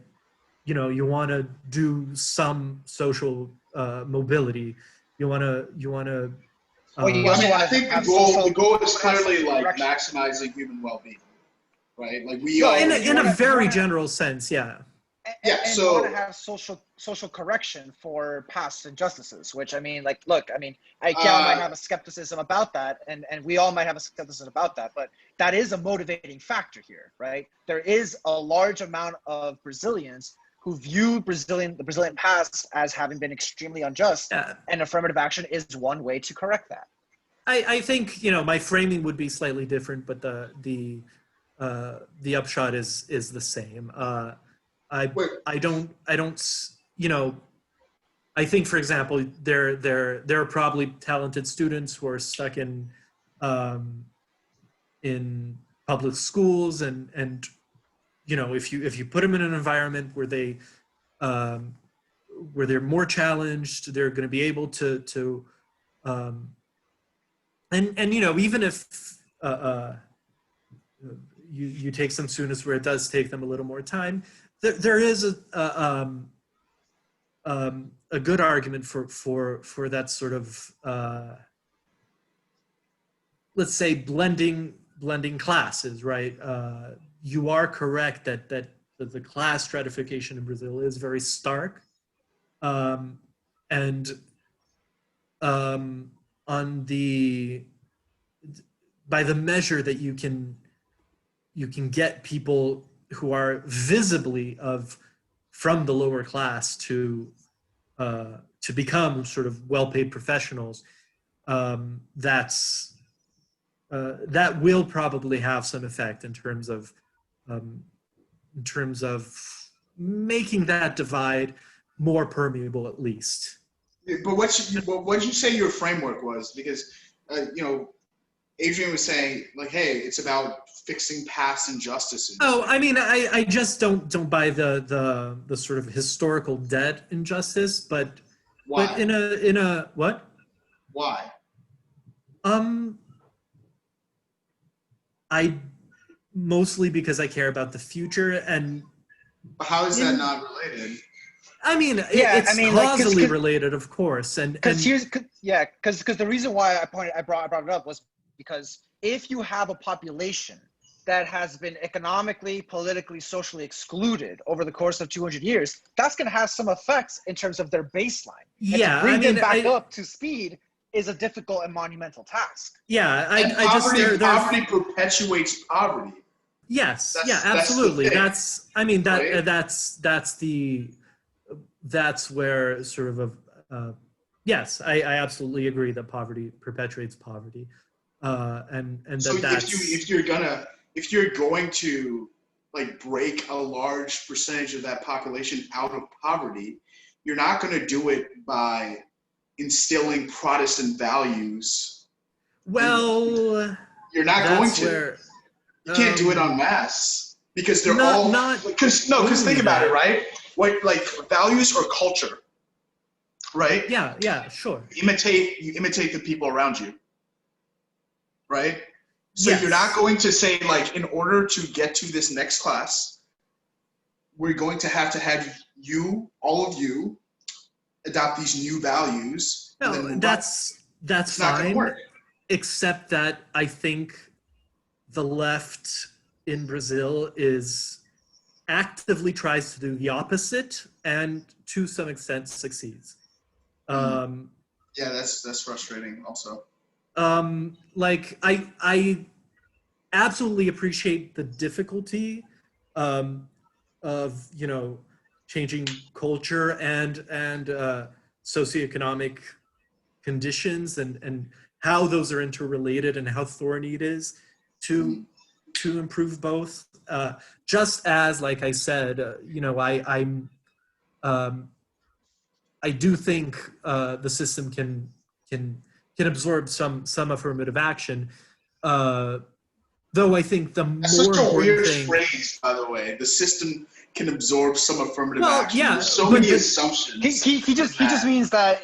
you want to do some social mobility. You want to. I think the goal is clearly, like, maximizing human well-being, right? Like, in a very general sense, yeah. And you want to have social correction for past injustices, which, look, Gal might have a skepticism about that, and we all might have a skepticism about that, but that is a motivating factor here, right? There is a large amount of Brazilians who view the Brazilian past as having been extremely unjust, and affirmative action is one way to correct that. I think, my framing would be slightly different, but the upshot is the same. I don't, I think, for example, there are probably talented students who are stuck in public schools, and if you put them in an environment where they're more challenged, they're going to be able to even if you take some students where it does take them a little more time, there is a good argument for that sort of let's say blending blending classes, right? You are correct that the class stratification in Brazil is very stark, and on by the measure that you can get people who are visibly from the lower class to become sort of well-paid professionals, that will probably have some effect in terms of making that divide more permeable, at least. But what did you say your framework was? Because Adrian was saying, like, hey, it's about fixing past injustices. Oh, I mean, I just don't buy the sort of historical debt injustice, but why? But in a what? Why? I mostly because I care about the future, and how is that not related? I mean, it's causally related, of course, and because the reason why I brought it up was because if you have a population that has been economically, politically, socially excluded over the course of 200 years, that's going to have some effects in terms of their baseline. And to bring them back up to speed is a difficult and monumental task. Yeah, poverty perpetuates poverty. Yes, absolutely. That's where sort of yes, I absolutely agree that poverty perpetuates poverty, and so that's if you're going to like break a large percentage of that population out of poverty, you're not going to do it by instilling Protestant values. Well, you're not going to. You can't do it en masse because they're because think about it, right? What like values or culture, right? Yeah, sure. You imitate the people around you, right? So you're not going to say like, in order to get to this next class, we're going to have you, all of you, adopt these new values. No, that's fine. Except that I think the left in Brazil actively tries to do the opposite, and to some extent succeeds. Yeah, that's frustrating also. Like I absolutely appreciate the difficulty of changing culture and socioeconomic conditions and how those are interrelated and how thorny it is to improve both. Just as, like I said, I do think the system can absorb some affirmative action. Though I think That's such a weird phrase, by the way. The system can absorb some affirmative action. Yeah, there's so many assumptions. He just means that.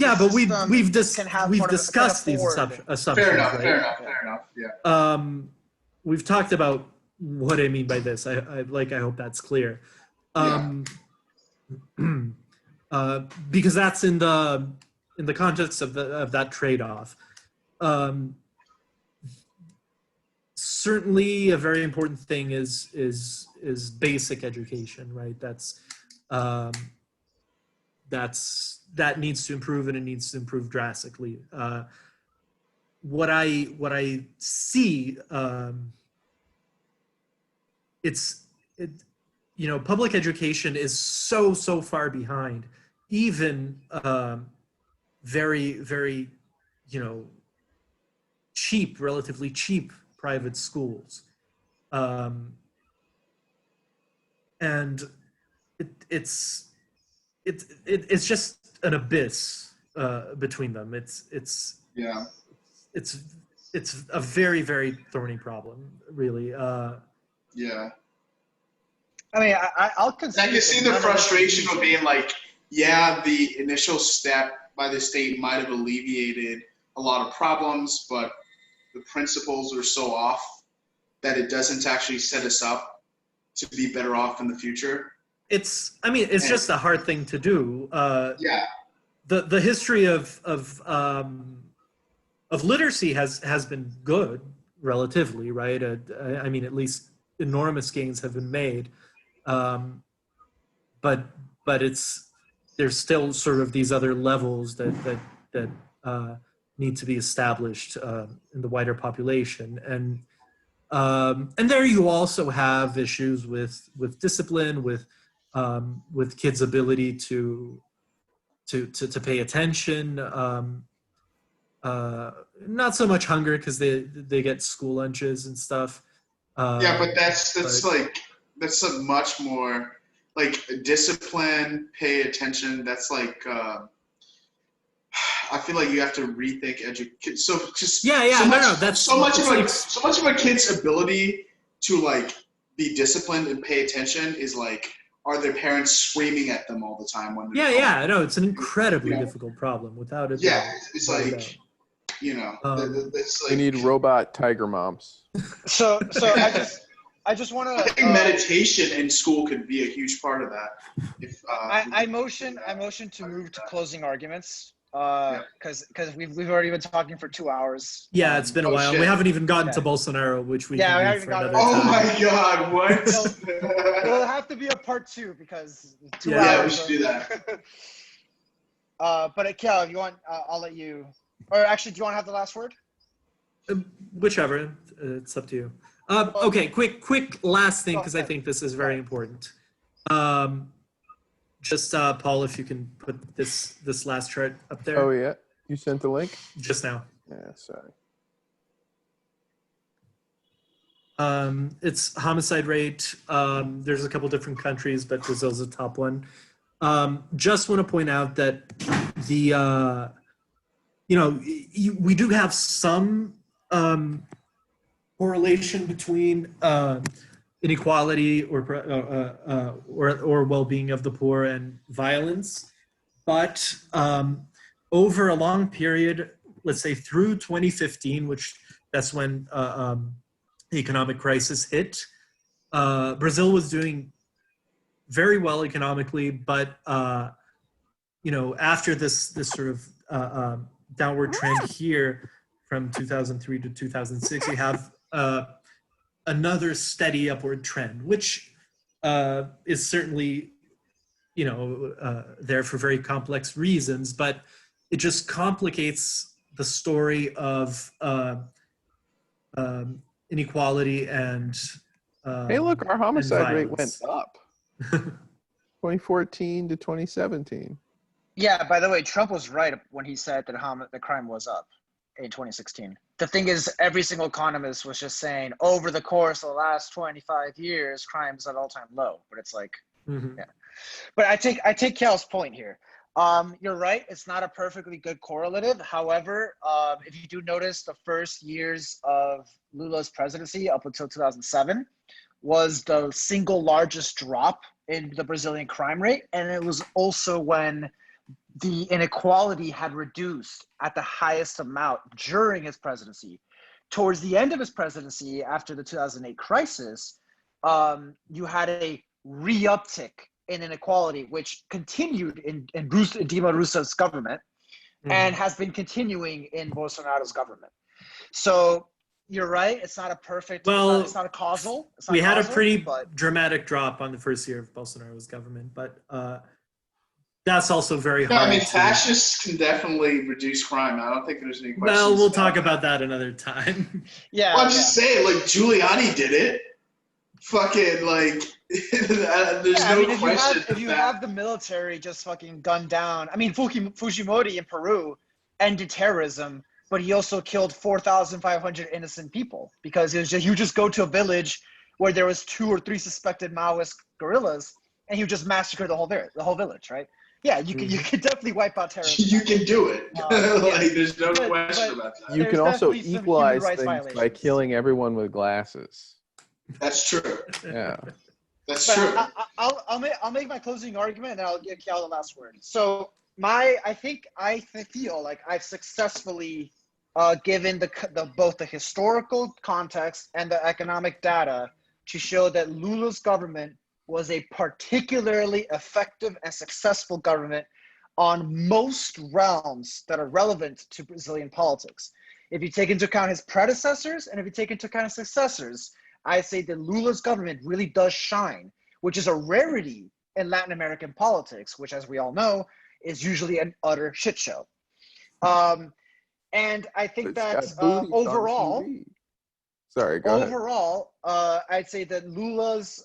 Yeah, but we've discussed these assumptions. Fair enough. Yeah. We've talked about what I mean by this. I hope that's clear. Because that's in the context of that trade-off. Certainly, a very important thing is basic education, right? That needs to improve, and it needs to improve drastically. What I see, public education is so far behind, even very, very, relatively cheap private schools, and it's just an abyss between them. It's a very, very thorny problem, really. Yeah. I mean, I'll concede. I can see the frustration of being like, the initial step by the state might have alleviated a lot of problems, but the principles are so off that it doesn't actually set us up to be better off in the future. It's just a hard thing to do. The history of literacy has been good, relatively, right? I mean, at least enormous gains have been made, but there's still sort of these other levels that need to be established in the wider population, and there you also have issues with discipline, with kids' ability to pay attention. Not so much hunger because they get school lunches and stuff. Yeah, but that's a much more like discipline, pay attention. That's like I feel like you have to rethink education. So just that's so much of a kid's ability to like be disciplined and pay attention is like, are their parents screaming at them all the time when they're I know it's an incredibly difficult problem without it. Yeah, it's like it's like we need robot tiger moms. So I just want to. I think meditation in school could be a huge part of that. If I motion to move to closing arguments. Because we've already been talking for 2 hours. Yeah, it's been a while. Shit. We haven't even gotten to Bolsonaro, which we can do for another time. Oh my God! What? It'll have to be a part 2 because 2 hours. Yeah, we should do that. But Kel, if you want, I'll let you. Or actually, do you want to have the last word? Whichever. It's up to you. Okay, quick last thing because I think this is very important. Just Paul, if you can put this last chart up there. Oh yeah, you sent the link just now. Yeah, sorry. It's homicide rate. There's a couple different countries, but Brazil's the top one. Just want to point out that the we do have some correlation between inequality or well-being of the poor and violence, but over a long period, let's say through 2015, which that's when the economic crisis hit, Brazil was doing very well economically, but after this sort of downward trend here from 2003 to 2006, we have another steady upward trend, which is certainly, there for very complex reasons, but it just complicates the story of inequality and hey, look, our homicide rate went up. 2014 to 2017. Yeah, by the way, Trump was right when he said that the crime was up in 2016. The thing is, every single economist was just saying over the course of the last 25 years, crime is at all-time low. But it's like, yeah. But I take Kel's point here. You're right. It's not a perfectly good correlative. However, if you do notice, the first years of Lula's presidency up until 2007 was the single largest drop in the Brazilian crime rate. And it was also when the inequality had reduced at the highest amount during his presidency. Towards the end of his presidency, after the 2008 crisis, you had a re-uptick in inequality, which continued in Dilma Rousseff's government and has been continuing in Bolsonaro's government. So you're right. It's not a perfect, it's not a causal. We had a pretty dramatic drop on the first year of Bolsonaro's government, but that's also very hard. I mean, fascists can definitely reduce crime. I don't think there's any questions. Well, we'll talk about that another time. Yeah. Well, I'm just saying, like, Giuliani did it. Fucking, like, there's no question. If you have the military just fucking gunned down, I mean, Fujimori in Peru ended terrorism, but he also killed 4,500 innocent people because it was just, you just go to a village where there was 2 or 3 suspected Maoist guerrillas, and you just massacre the whole village, right? Yeah, you can definitely wipe out terrorism. You can do it. Like, there's no question about that. You can also equalize things by killing everyone with glasses. That's true. Yeah. That's true. I'll make my closing argument and then I'll give Cal the last word. So I feel like I've successfully given both the historical context and the economic data to show that Lula's government was a particularly effective and successful government on most realms that are relevant to Brazilian politics. If you take into account his predecessors and if you take into account his successors, I say that Lula's government really does shine, which is a rarity in Latin American politics, which, as we all know, is usually an utter shit show. And I think that overall, sorry, go ahead. Overall, I'd say that Lula's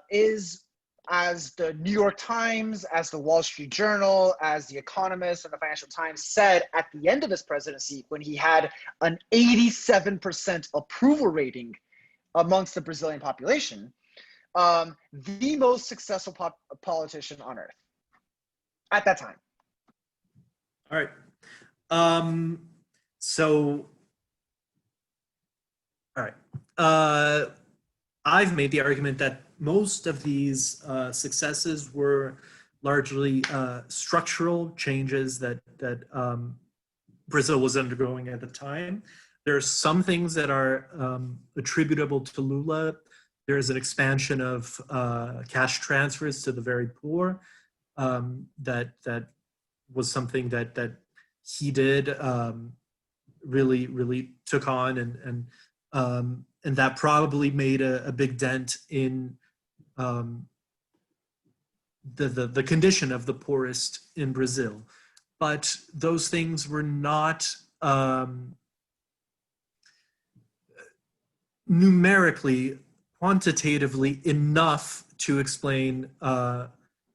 is, as the New York Times, as the Wall Street Journal, as The Economist and the Financial Times said at the end of his presidency, when he had an 87% approval rating amongst the Brazilian population, the most successful politician on earth at that time. All right. So, all right. I've made the argument that most of these successes were largely structural changes that Brazil was undergoing at the time. There are some things that are attributable to Lula. There's an expansion of cash transfers to the very poor. That was something that he did really took on, and that probably made a big dent in the condition of the poorest in Brazil. But those things were not numerically, quantitatively enough to explain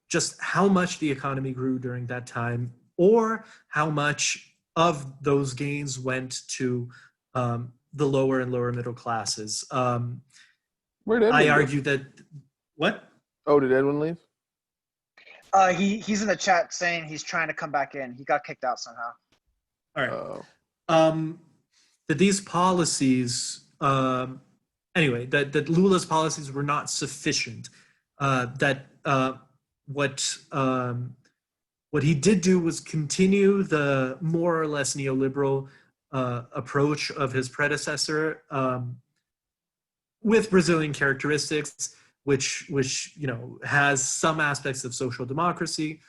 just how much the economy grew during that time, or how much of those gains went to the lower and lower middle classes. Where did Edwin I go? argue that, what? Oh, did Edwin leave? He's in the chat saying he's trying to come back in. He got kicked out somehow. All right. That these policies, anyway, that Lula's policies were not sufficient. What he did do was continue the more or less neoliberal approach of his predecessor, with Brazilian characteristics, which has some aspects of social democracy,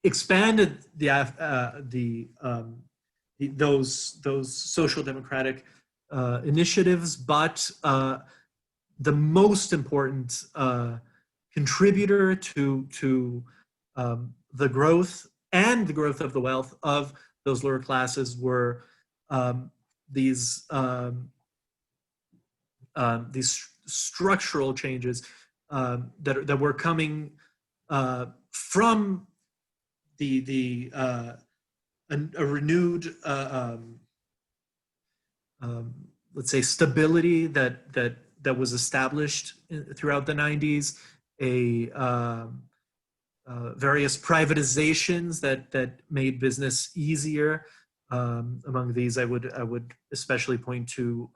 expanded those social democratic initiatives, but the most important contributor to the growth and the growth of the wealth of those lower classes were these structural changes that were coming from a renewed let's say stability that was established throughout the 90s, various privatizations that made business easier. Among these, I would especially point to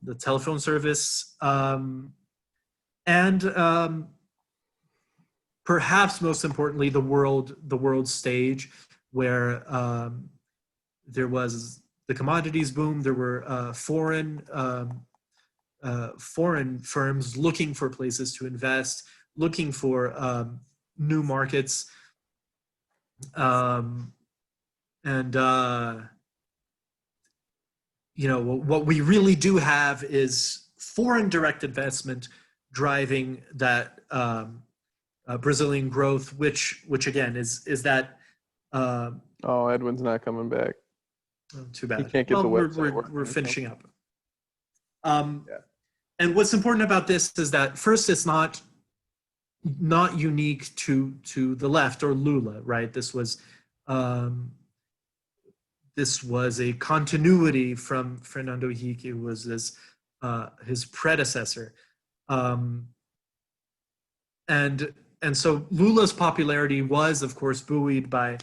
the telephone service, and perhaps most importantly, the world stage, where there was the commodities boom. There were foreign firms looking for places to invest, looking for new markets, and what we really do have is foreign direct investment driving that Brazilian growth, which again is that. Oh, Edwin's not coming back. Oh, too bad. He can't get the website We're finishing up. And what's important about this is that first, it's not unique to the left or Lula, right? This was a continuity from Fernando Henrique, who was his predecessor, and so Lula's popularity was, of course, buoyed by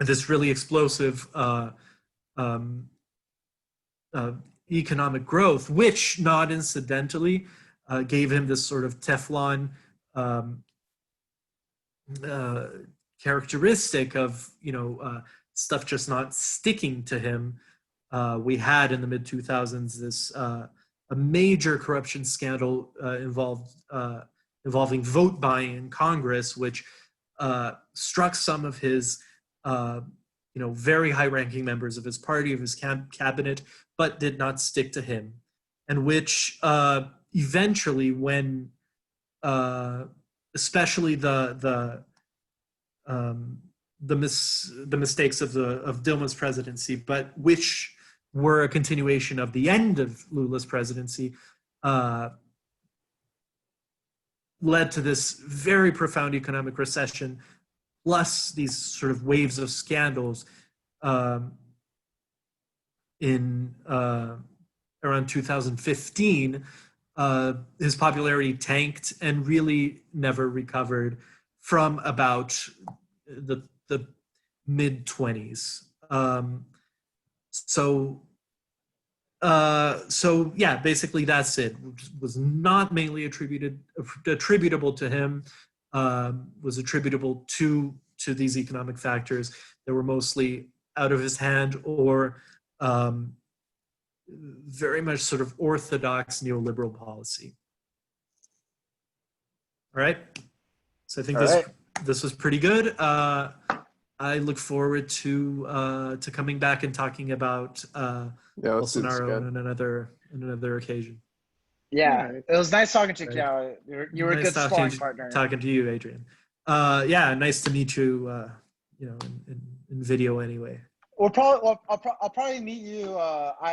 this really explosive economic growth, which, not incidentally, gave him this sort of Teflon characteristic of stuff just not sticking to him. We had in the mid 2000s this a major corruption scandal involving involving vote buying in Congress, which struck some of his very high-ranking members of his party, of his cabinet, but did not stick to him, and which eventually, when especially the mistakes of Dilma's presidency, but which were a continuation of the end of Lula's presidency, led to this very profound economic recession, plus these sort of waves of scandals in around 2015. His popularity tanked and really never recovered from about the mid-20s. So yeah, basically that's it. Was not mainly attributable to him. Was attributable to these economic factors that were mostly out of his hand, or very much sort of orthodox neoliberal policy. All right. So I think this was pretty good. I look forward to coming back and talking about Bolsonaro on another occasion. Yeah, it was nice talking to you, Kiao. You were a good sparring partner. Talking to you, Adrian. Yeah, nice to meet you. In video anyway. I'll probably meet you.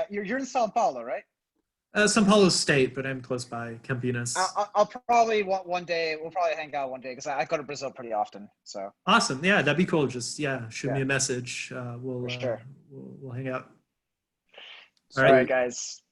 You're in Sao Paulo, right? Sao Paulo State, but I'm close by, Campinas. I'll probably one day. We'll probably hang out one day because I go to Brazil pretty often. So awesome. Yeah, that'd be cool. Just shoot me a message. We'll hang out. All right, guys.